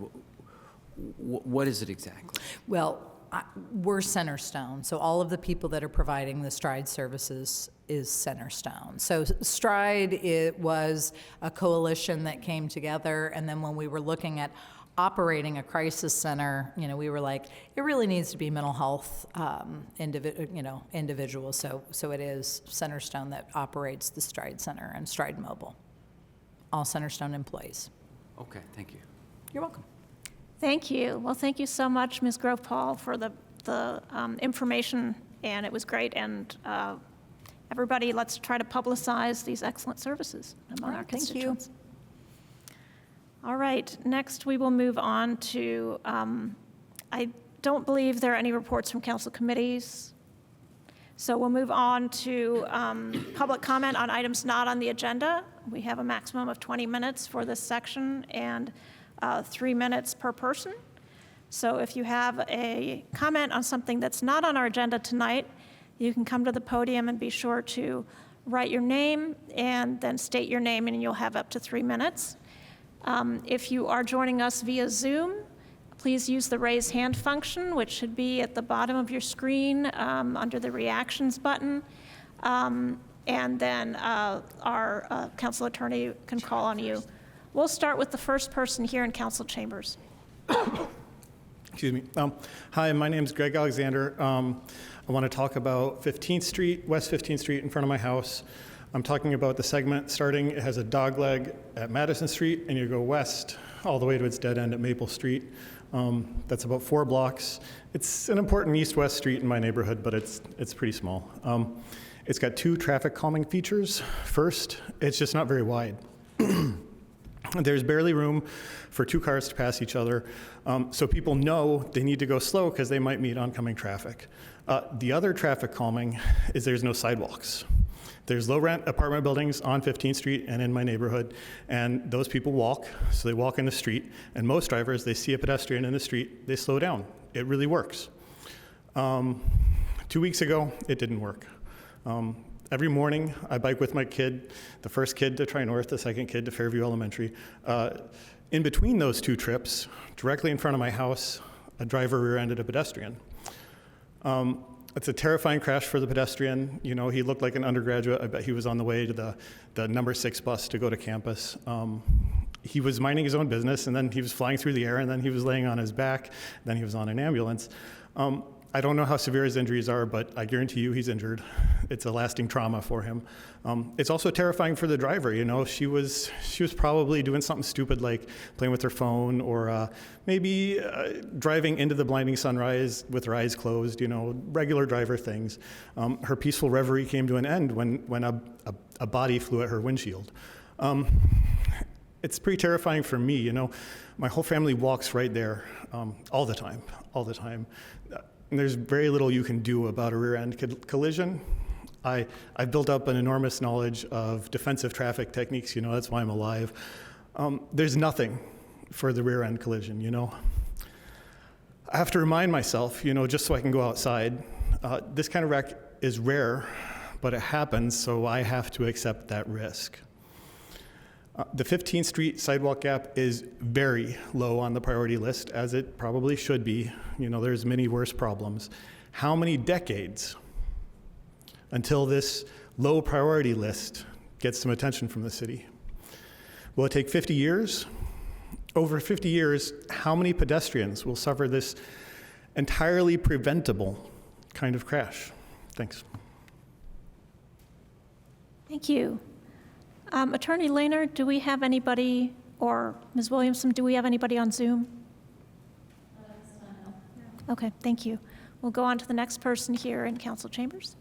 What is it exactly? Well, we're Centerstone, so all of the people that are providing the Stride services is Centerstone. So Stride, it was a coalition that came together, and then when we were looking at operating a crisis center, we were like, it really needs to be mental health individuals. So it is Centerstone that operates the Stride Center and Stride Mobile. All Centerstone employees. Okay, thank you. You're welcome. Thank you. Well, thank you so much, Ms. Grove Paul, for the information, and it was great. And everybody, let's try to publicize these excellent services among our constituents. Thank you. All right, next we will move on to, I don't believe there are any reports from council committees. So we'll move on to public comment on items not on the agenda. We have a maximum of 20 minutes for this section and 3 minutes per person. So if you have a comment on something that's not on our agenda tonight, you can come to the podium and be sure to write your name and then state your name, and you'll have up to 3 minutes. If you are joining us via Zoom, please use the raise hand function, which should be at the bottom of your screen under the reactions button. And then our council attorney can call on you. We'll start with the first person here in council chambers. Excuse me. Hi, my name is Greg Alexander. I want to talk about 15th Street, West 15th Street in front of my house. I'm talking about the segment starting, it has a dog leg at Madison Street, and you go west all the way to its dead end at Maple Street. That's about 4 blocks. It's an important east-west street in my neighborhood, but it's pretty small. It's got 2 traffic calming features. First, it's just not very wide. There's barely room for 2 cars to pass each other, so people know they need to go slow because they might meet oncoming traffic. The other traffic calming is there's no sidewalks. There's low-rent apartment buildings on 15th Street and in my neighborhood, and those people walk, so they walk in the street, and most drivers, they see a pedestrian in the street, they slow down. It really works. 2 weeks ago, it didn't work. Every morning, I bike with my kid, the first kid to Tri-North, the second kid to Fairview Elementary. In between those 2 trips, directly in front of my house, a driver rear-ended a pedestrian. It's a terrifying crash for the pedestrian. He looked like an undergraduate. I bet he was on the way to the number 6 bus to go to campus. He was minding his own business, and then he was flying through the air, and then he was laying on his back, then he was on an ambulance. I don't know how severe his injuries are, but I guarantee you he's injured. It's a lasting trauma for him. It's also terrifying for the driver. You know, she was probably doing something stupid like playing with her phone or maybe driving into the blinding sunrise with her eyes closed. You know, regular driver things. Her peaceful reverie came to an end when a body flew at her windshield. It's pretty terrifying for me. You know, my whole family walks right there all the time. And there's very little you can do about a rear-end collision. I've built up an enormous knowledge of defensive traffic techniques, you know, that's why I'm alive. There's nothing for the rear-end collision, you know. I have to remind myself, you know, just so I can go outside, this kind of wreck is rare, but it happens, so I have to accept that risk. The 15th Street sidewalk gap is very low on the priority list, as it probably should be. You know, there's many worse problems. How many decades until this low priority list gets some attention from the city? Will it take 50 years? Over 50 years, how many pedestrians will suffer this entirely preventable kind of crash? Thanks. Thank you. Attorney Lehner, do we have anybody, or Ms. Williamson, do we have anybody on Zoom? Okay, thank you. We'll go on to the next person here in council chambers.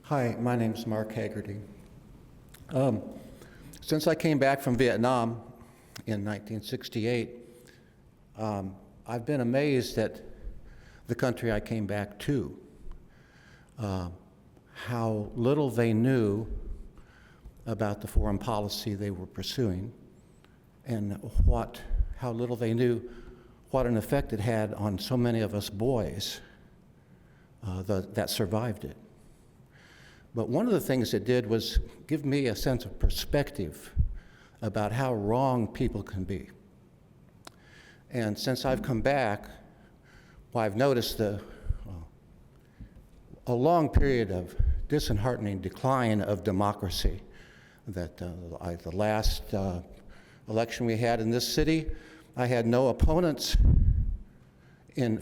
Hi, my name's Mark Haggerty. Since I came back from Vietnam in 1968, I've been amazed at the country I came back to, how little they knew about the foreign policy they were pursuing, and how little they knew what an effect it had on so many of us boys that survived it. But one of the things it did was give me a sense of perspective about how wrong people can be. And since I've come back, well, I've noticed a long period of disheartening decline of democracy. That the last election we had in this city, I had no opponents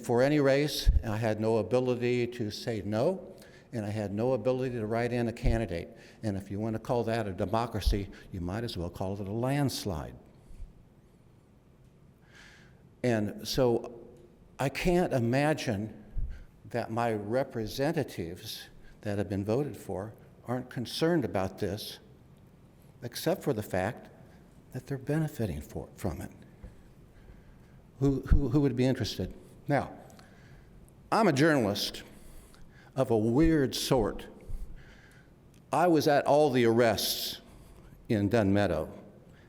for any race, and I had no ability to say no, and I had no ability to write in a candidate. And if you want to call that a democracy, you might as well call it a landslide. And so I can't imagine that my representatives that have been voted for aren't concerned about this, except for the fact that they're benefiting from it. Who would be interested? Now, I'm a journalist of a weird sort. I was at all the arrests in Dunn Meadow,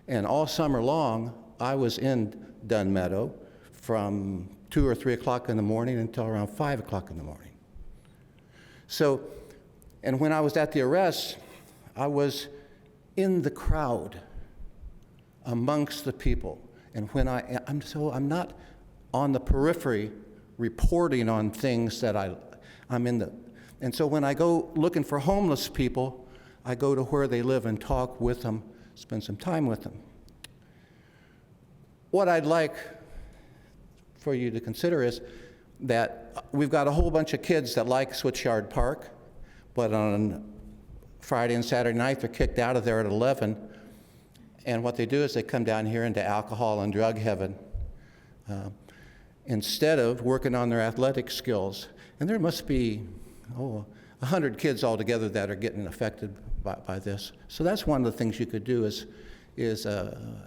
and all summer long, I was in Dunn Meadow from 2 or 3 o'clock in the morning until around 5 o'clock in the morning. So, and when I was at the arrests, I was in the crowd, amongst the people. And when I'm not on the periphery reporting on things that I'm in the, and so when I go looking for homeless people, I go to where they live and talk with them, spend some time with them. What I'd like for you to consider is that we've got a whole bunch of kids that like Switchyard Park, but on Friday and Saturday night, they're kicked out of there at 11. And what they do is they come down here into alcohol and drug heaven instead of working on their athletic skills. And there must be, 100 kids altogether that are getting affected by this. So that's one of the things you could do is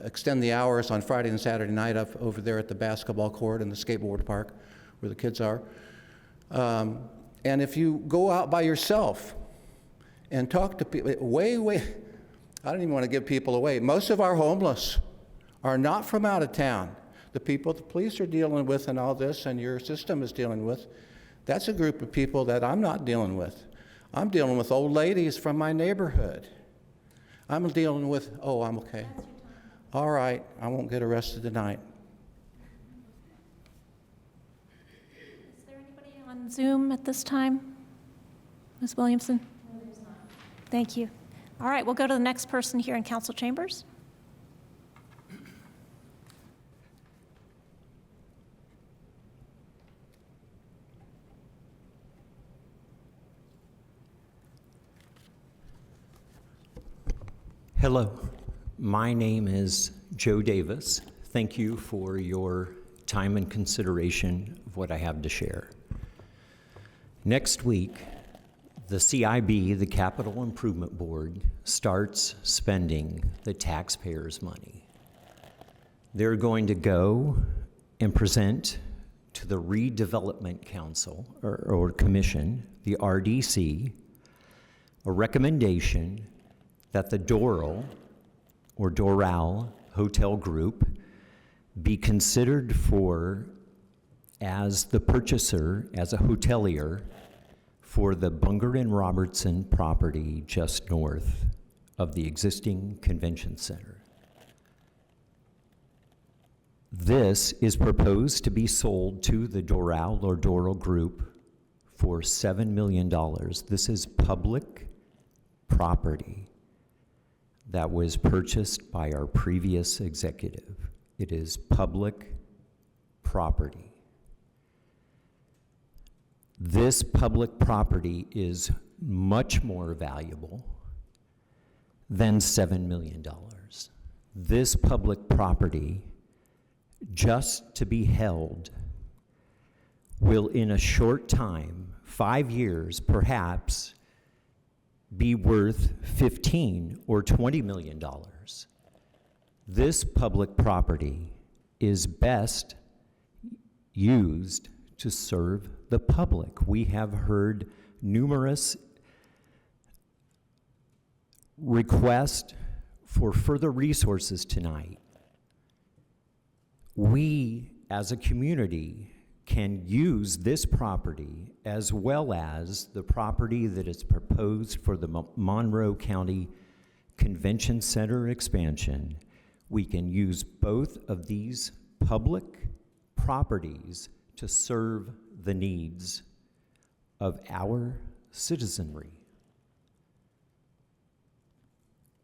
extend the hours on Friday and Saturday night up over there at the basketball court and the skateboard park where the kids are. And if you go out by yourself and talk to people, I don't even want to give people away. Most of our homeless are not from out of town. The people the police are dealing with and all this and your system is dealing with, that's a group of people that I'm not dealing with. I'm dealing with old ladies from my neighborhood. I'm dealing with, I'm okay. All right, I won't get arrested tonight. Is there anybody on Zoom at this time? Ms. Williamson? No, there's not. Thank you. All right, we'll go to the next person here in council chambers. Hello, my name is Joe Davis. Thank you for your time and consideration of what I have to share. Next week, the CIB, the Capital Improvement Board, starts spending the taxpayers' money. They're going to go and present to the Redevelopment Council, or Commission, the RDC, a recommendation that the Doral, or Doral Hotel Group, be considered for as the purchaser, as a hotelier, for the Bunger and Robertson property just north of the existing convention center. This is proposed to be sold to the Doral or Doral Group for $7 million. This is public property that was purchased by our previous executive. It is public property. This public property is much more valuable than $7 million. This public property, just to be held, will in a short time, 5 years perhaps, be worth $15 or $20 million. This public property is best used to serve the public. We have heard numerous requests for further resources tonight. We, as a community, can use this property as well as the property that is proposed for the Monroe County Convention Center expansion. We can use both of these public properties to serve the needs of our citizenry.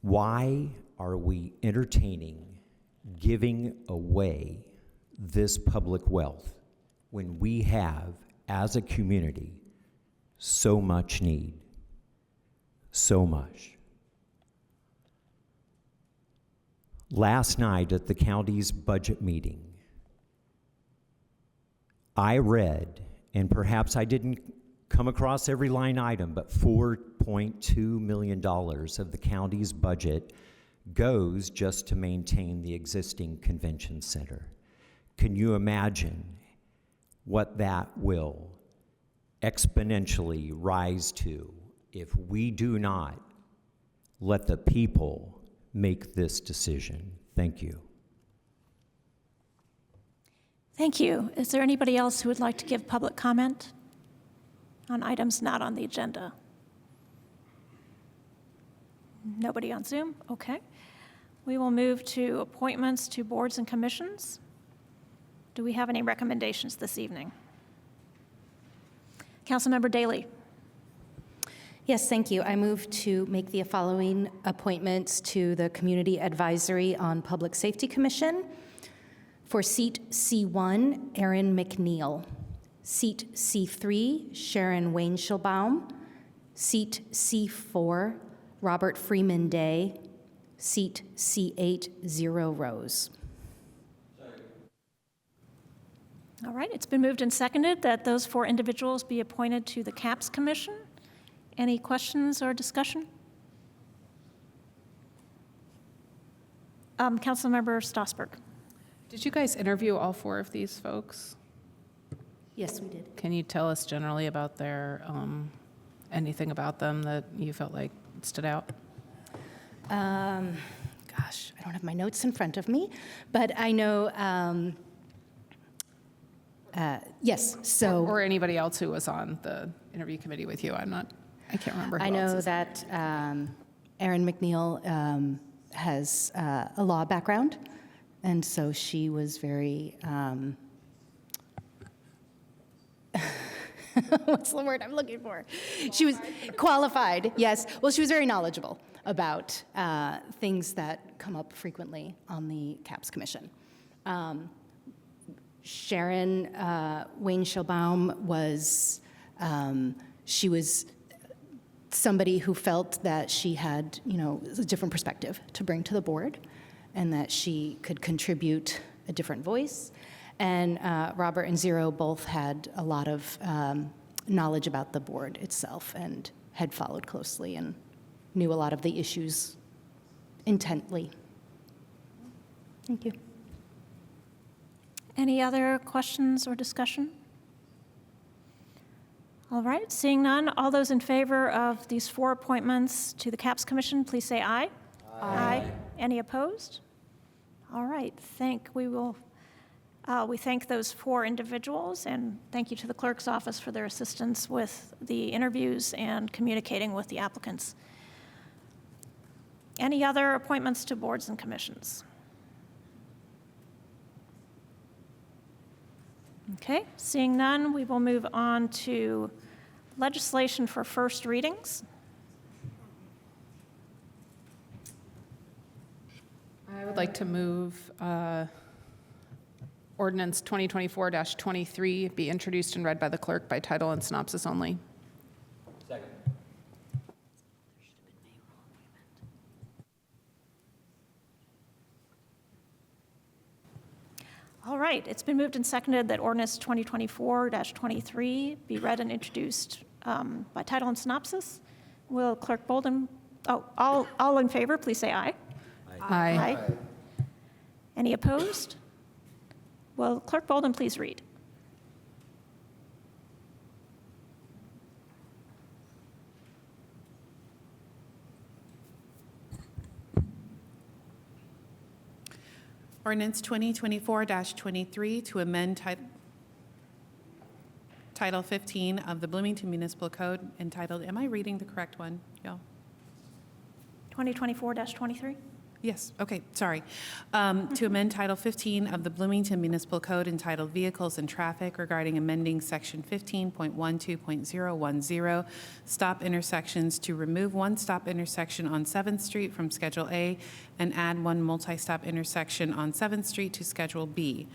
Why are we entertaining giving away this public wealth when we have, as a community, so much need? So much. Last night at the county's budget meeting, I read, and perhaps I didn't come across every line item, but $4.2 million of the county's budget goes just to maintain the existing convention center. Can you imagine what that will exponentially rise to if we do not let the people make this decision? Thank you. Thank you. Is there anybody else who would like to give public comment on items not on the agenda? Nobody on Zoom? Okay. We will move to appointments to boards and commissions. Do we have any recommendations this evening? Councilmember Daley. Yes, thank you. I move to make the following appointments to the Community Advisory on Public Safety Commission. For seat C1, Aaron McNeil. Seat C3, Sharon Wayne-Schilbaum. Seat C4, Robert Freeman Day. Seat C8, Zero Rose. All right, it's been moved and seconded that those 4 individuals be appointed to the CAPS Commission. Any questions or discussion? Councilmember Stossberg. Did you guys interview all 4 of these folks? Yes, we did. Can you tell us generally about their, anything about them that you felt like stood out? Gosh, I don't have my notes in front of me, but I know, yes, so. Or anybody else who was on the interview committee with you? I can't remember who I else know is. that Erin McNeil has a law background, and so she was very, what's the word I'm looking for? She was qualified, yes. Well, she was very knowledgeable about things that come up frequently on the CAPS Commission. Sharon Wayne-Schilbaum was, she was somebody who felt that she had, a different perspective to bring to the board and that she could contribute a different voice. And Robert and Zero both had a lot of knowledge about the board itself and had followed closely and knew a lot of the issues intently. Thank you. Any other questions or discussion? All right, seeing none, all those in favor of these 4 appointments to the CAPS Commission, please say aye. Aye. Any opposed? All right, we thank those 4 individuals, and thank you to the clerk's office for their assistance with the interviews and communicating with the applicants. Any other appointments to boards and commissions? Okay, seeing none, we will move on to legislation for first readings. I would like to move ordinance 2024-23 be introduced and read by the clerk by title and synopsis only. Second. All right, it's been moved and seconded that ordinance 2024-23 be read and introduced by title and synopsis. Will Clerk Bolden, all in favor, please say aye. Aye. Any opposed? Will Clerk Bolden please read? Ordinance 2024-23 to amend Title 15 of the Bloomington Municipal Code entitled, am I reading the correct one, y'all? 2024-23? Yes, okay, sorry. To amend Title 15 of the Bloomington Municipal Code entitled Vehicles and Traffic regarding amending Section 15.12.010, stop intersections, to remove one stop intersection on 7th Street from Schedule A and add one multi-stop intersection on 7th Street to Schedule B.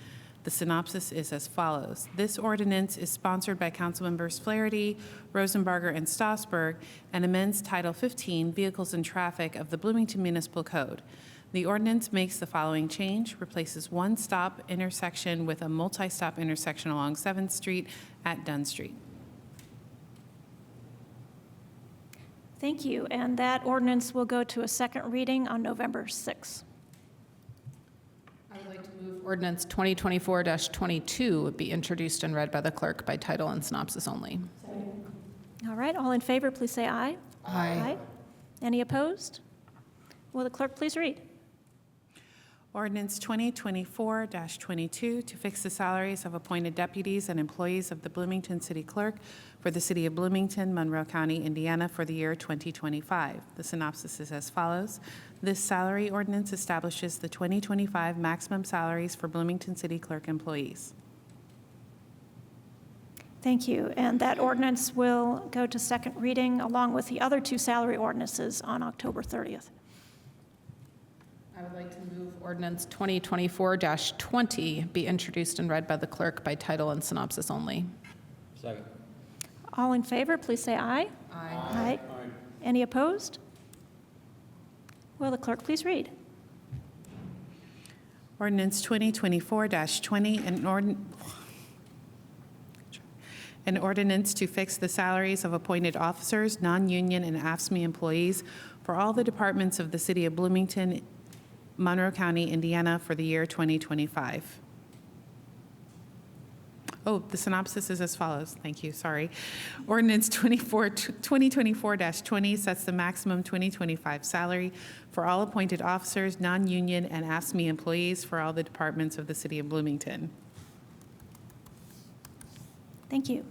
The synopsis is as follows. This ordinance is sponsored by Councilmembers Flaherty, Rosenbarger, and Strasburg, and amends Title 15, Vehicles and Traffic of the Bloomington Municipal Code. The ordinance makes the following change: replaces one stop intersection with a multi-stop intersection along 7th Street at Dunn Street. Thank you, and that ordinance will go to a second reading on November 6th. I would like to move ordinance 2024-22 be introduced and read by the clerk by title and synopsis only. All right, all in favor, please say aye. Aye. Any opposed? Will the clerk please read? Ordinance 2024-22 to fix the salaries of appointed deputies and employees of the Bloomington City Clerk for the City of Bloomington, Monroe County, Indiana for the year 2025. The synopsis is as follows. This salary ordinance establishes the 2025 maximum salaries for Bloomington City Clerk employees. Thank you, and that ordinance will go to second reading along with the other 2 salary ordinances on October 30th. I would like to move ordinance 2024-20 be introduced and read by the clerk by title and synopsis only. Second. All in favor, please say aye. Aye. Any opposed? Will the clerk please read? Ordinance 2024-20, an ordinance to fix the salaries of appointed officers, non-union, and AFSCME employees for all the departments of the City of Bloomington, Monroe County, Indiana for the year 2025. Oh, the synopsis is as follows. Thank you, sorry. Ordinance 2024-20 sets the maximum 2025 salary for all appointed officers, non-union, and AFSCME employees for all the departments of the City of Bloomington. Thank you.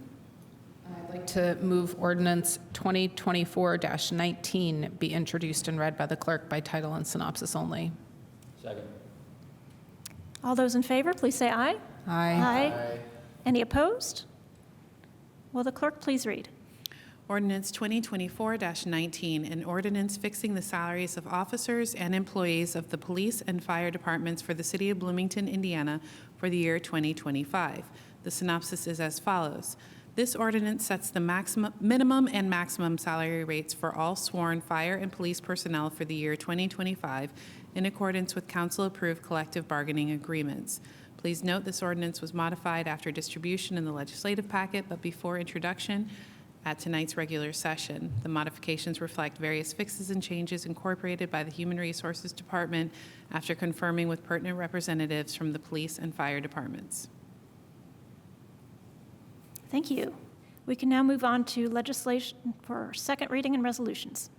I'd like to move ordinance 2024-19 be introduced and read by the clerk by title and synopsis only. Second. All those in favor, please say aye. Aye. Any opposed? Will the clerk please read? Ordinance 2024-19, an ordinance fixing the salaries of officers and employees of the police and fire departments for the City of Bloomington, Indiana for the year 2025. The synopsis is as follows. This ordinance sets the minimum and maximum salary rates for all sworn fire and police personnel for the year 2025 in accordance with council-approved collective bargaining agreements. Please note this ordinance was modified after distribution in the legislative packet, but before introduction at tonight's regular session. The modifications reflect various fixes and changes incorporated by the Human Resources Department after confirming with pertinent representatives from the police and fire departments. Thank you. We can now move on to legislation for second reading and resolutions.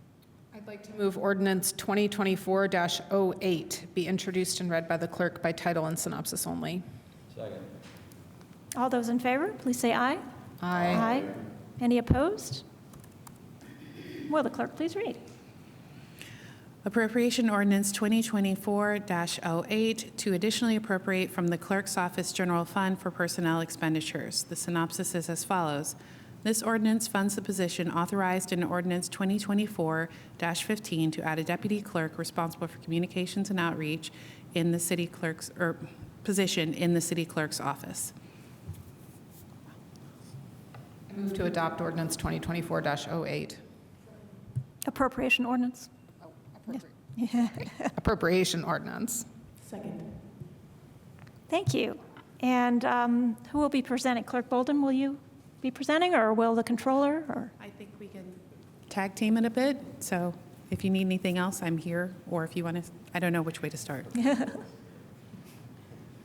I'd like to move ordinance 2024-08 be introduced and read by the clerk by title and synopsis only. All those in favor, please say aye. Aye. Any opposed? Will the clerk please read? Appropriation Ordinance 2024-08 to additionally appropriate from the Clerk's Office General Fund for personnel expenditures. The synopsis is as follows. This ordinance funds the position authorized in Ordinance 2024-15 to add a deputy clerk responsible for communications and outreach in the city clerk's position in the city clerk's office. I move to adopt ordinance 2024-08. Appropriation ordinance. Appropriation ordinance. Thank you. And who will be presenting? Clerk Bolden, will you be presenting, or will the controller? Or I think we can tag team it a bit. So if you need anything else, I'm here. Or if you want to, I don't know which way to start. Good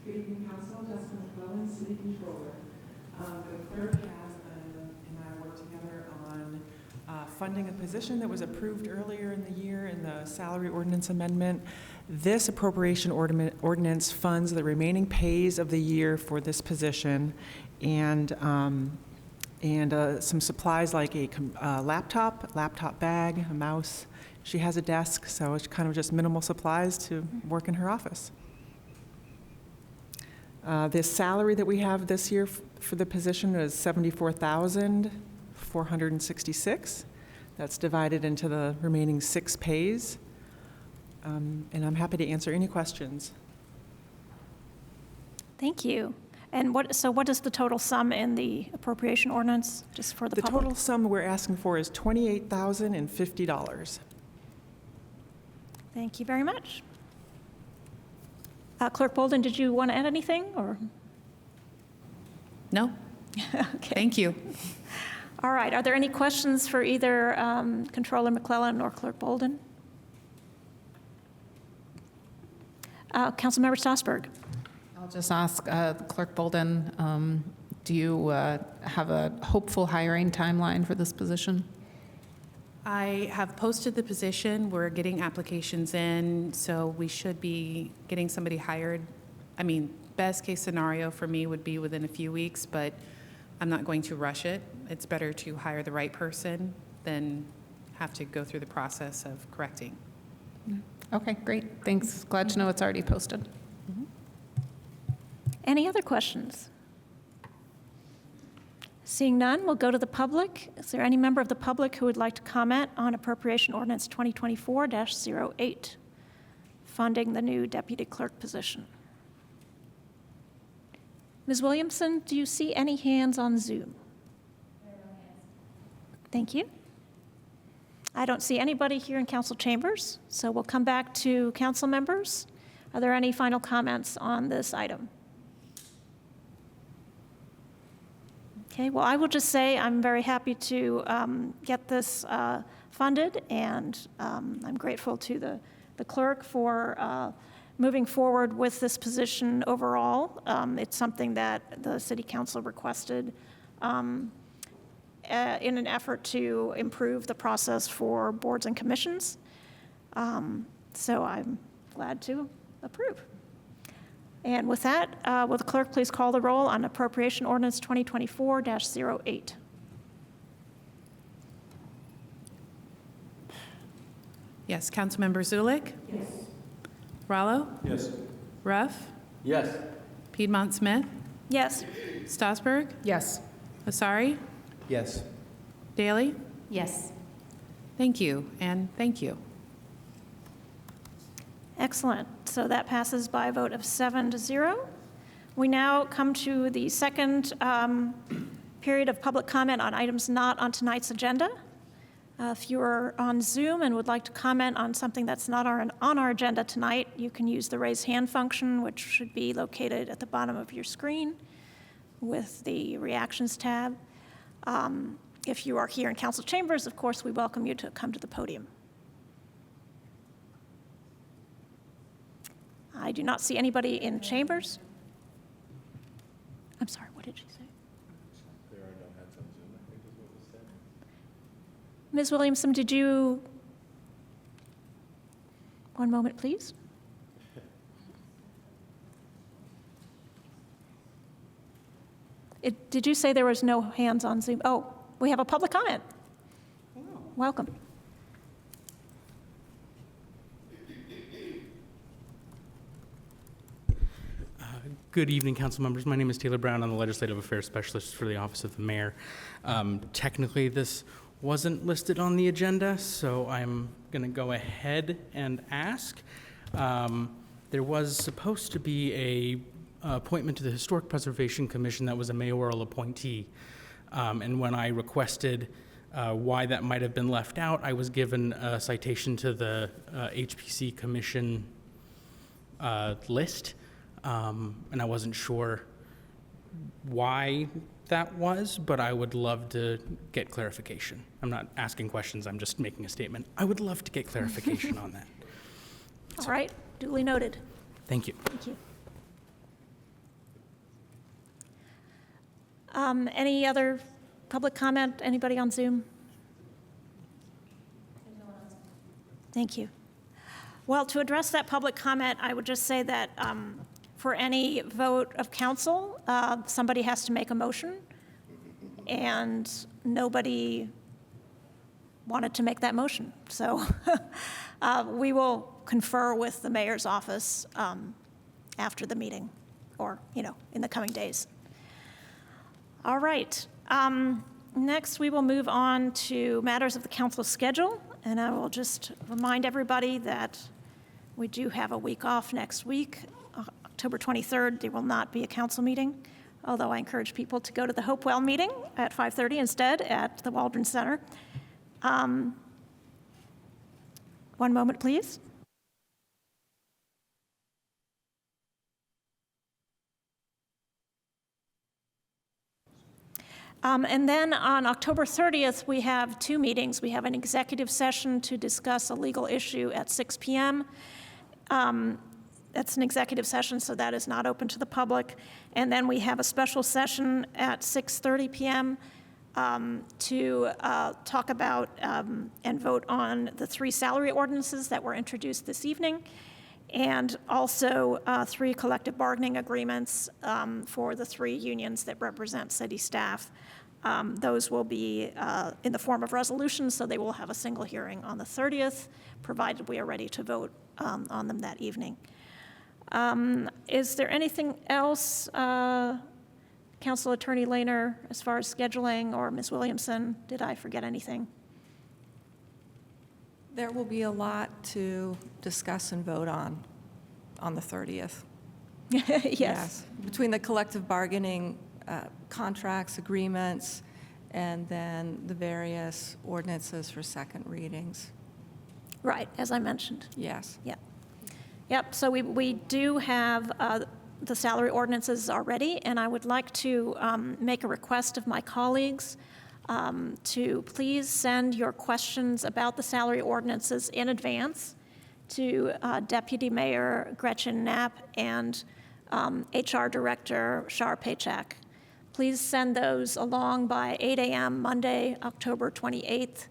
evening, Council. Jessica McClellan, City Controller. The clerk and I worked together on funding a position that was approved earlier in the year in the salary ordinance amendment. This appropriation ordinance funds the remaining pays of the year for this position and some supplies like a laptop bag, a mouse. She has a desk, so it's kind of just minimal supplies to work in her office. The salary that we have this year for the position is $74,466. That's divided into the remaining 6 pays. And I'm happy to answer any questions. Thank you. And what is the total sum in the appropriation ordinance, just for the public? The total sum we're asking for is $28,050. Thank you very much. Clerk Bolden, did you want to add anything, or? No? Okay. Thank you. All right. Are there any questions for either Controller McClellan or Clerk Bolden? Councilmember Strasburg. I'll just ask Clerk Bolden, do you have a hopeful hiring timeline for this position? I have posted the position. We're getting applications in, so we should be getting somebody hired. I mean, best case scenario for me would be within a few weeks, but I'm not going to rush it. It's better to hire the right person than have to go through the process of correcting. Okay, great. Thanks. Glad to know it's already posted. Any other questions? Seeing none, we'll go to the public. Is there any member of the public who would like to comment on Appropriation Ordinance 2024-08, funding the new deputy clerk position? Ms. Williamson, do you see any hands on Zoom? Thank you. I don't see anybody here in council chambers, so we'll come back to council members. Are there any final comments on this item? Okay, well, I will just say I'm very happy to get this funded, and I'm grateful to the clerk for moving forward with this position overall. It's something that the City Council requested in an effort to improve the process for boards and commissions. So I'm glad to approve. And with that, will the clerk please call the roll on Appropriation Ordinance 2024-08? Yes, Councilmember Zulik? Yes. Rallo? Yes. Ruff? Yes. Piedmont Smith? Yes. Strasburg? Yes. Asari? Yes. Daley? Yes. Thank you, and thank you. Excellent. So that passes by a vote of 7-0. We now come to the second period of public comment on items not on tonight's agenda. If you are on Zoom and would like to comment on something that's not on our agenda tonight, you can use the raise hand function, which should be located at the bottom of your screen with the reactions tab. If you are here in council chambers, of course, we welcome you to come to the podium. I do not see anybody in chambers. I'm sorry, what did she say? There are no hands on Zoom, I think is what was said. Ms. Williamson, did you? One moment, please. Did you say there was no hands on Zoom? Oh, we have a public comment. Welcome. Good evening, council members. My name is Taylor Brown. I'm the Legislative Affairs Specialist for the Office of the Mayor. Technically, this wasn't listed on the agenda, so I'm going to go ahead and ask. There was supposed to be a appointment to the Historic Preservation Commission that was a mayoral appointee. And when I requested why that might have been left out, I was given a citation to the HPC Commission list. And I wasn't sure why that was, but I would love to get clarification. I'm not asking questions, I'm just making a statement. I would love to get clarification on that. All right, duly noted. Thank you. Thank you. Any other public comment? Anybody on Zoom? Thank you. Well, to address that public comment, I would just say that for any vote of council, somebody has to make a motion, and nobody wanted to make that motion. So we will confer with the mayor's office after the meeting, or, in the coming days. All right. Next, we will move on to matters of the council schedule, and I will just remind everybody that we do have a week off next week. October 23rd, there will not be a council meeting, although I encourage people to go to the Hopewell meeting at 5:30 instead at the Waldron Center. One moment, please. And then on October 30th, we have two meetings. We have an executive session to discuss a legal issue at 6 p.m. That's an executive session, so that is not open to the public. And then we have a special session at 6:30 p.m. To talk about and vote on the 3 salary ordinances that were introduced this evening, and also 3 collective bargaining agreements for the 3 unions that represent city staff. Those will be in the form of resolutions, so they will have a single hearing on the 30th, provided we are ready to vote on them that evening. Is there anything else, Council Attorney Lehner, as far as scheduling, or Ms. Williamson? Did I forget anything? There will be a lot to discuss and vote on the 30th. Yes. Between the collective bargaining contracts, agreements, and then the various ordinances for second readings. Right, as I mentioned. Yes. Yep. Yep, so we do have the salary ordinances already, and I would like to make a request of my colleagues to please send your questions about the salary ordinances in advance to Deputy Mayor Gretchen Knapp and HR Director Shar Paychak. Please send those along by 8 a.m. Monday, October 28th,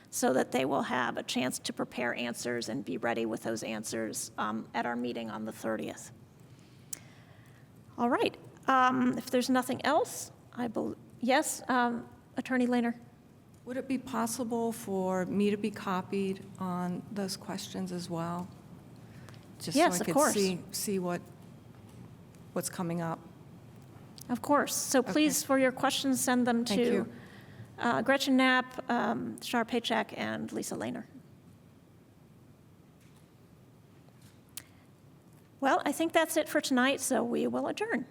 so that they will have a chance to prepare answers and be ready with those answers at our meeting on the 30th. All right. If there's nothing else, yes, Attorney Lehner. Would it be possible for me to be copied on those questions as well? Just Yes, so I of course. could see what's coming up. Of course. So please, for your questions, send them Thank to you. Gretchen Knapp, Shar Paychak, and Lisa Lehner. Well, I think that's it for tonight, so we will adjourn.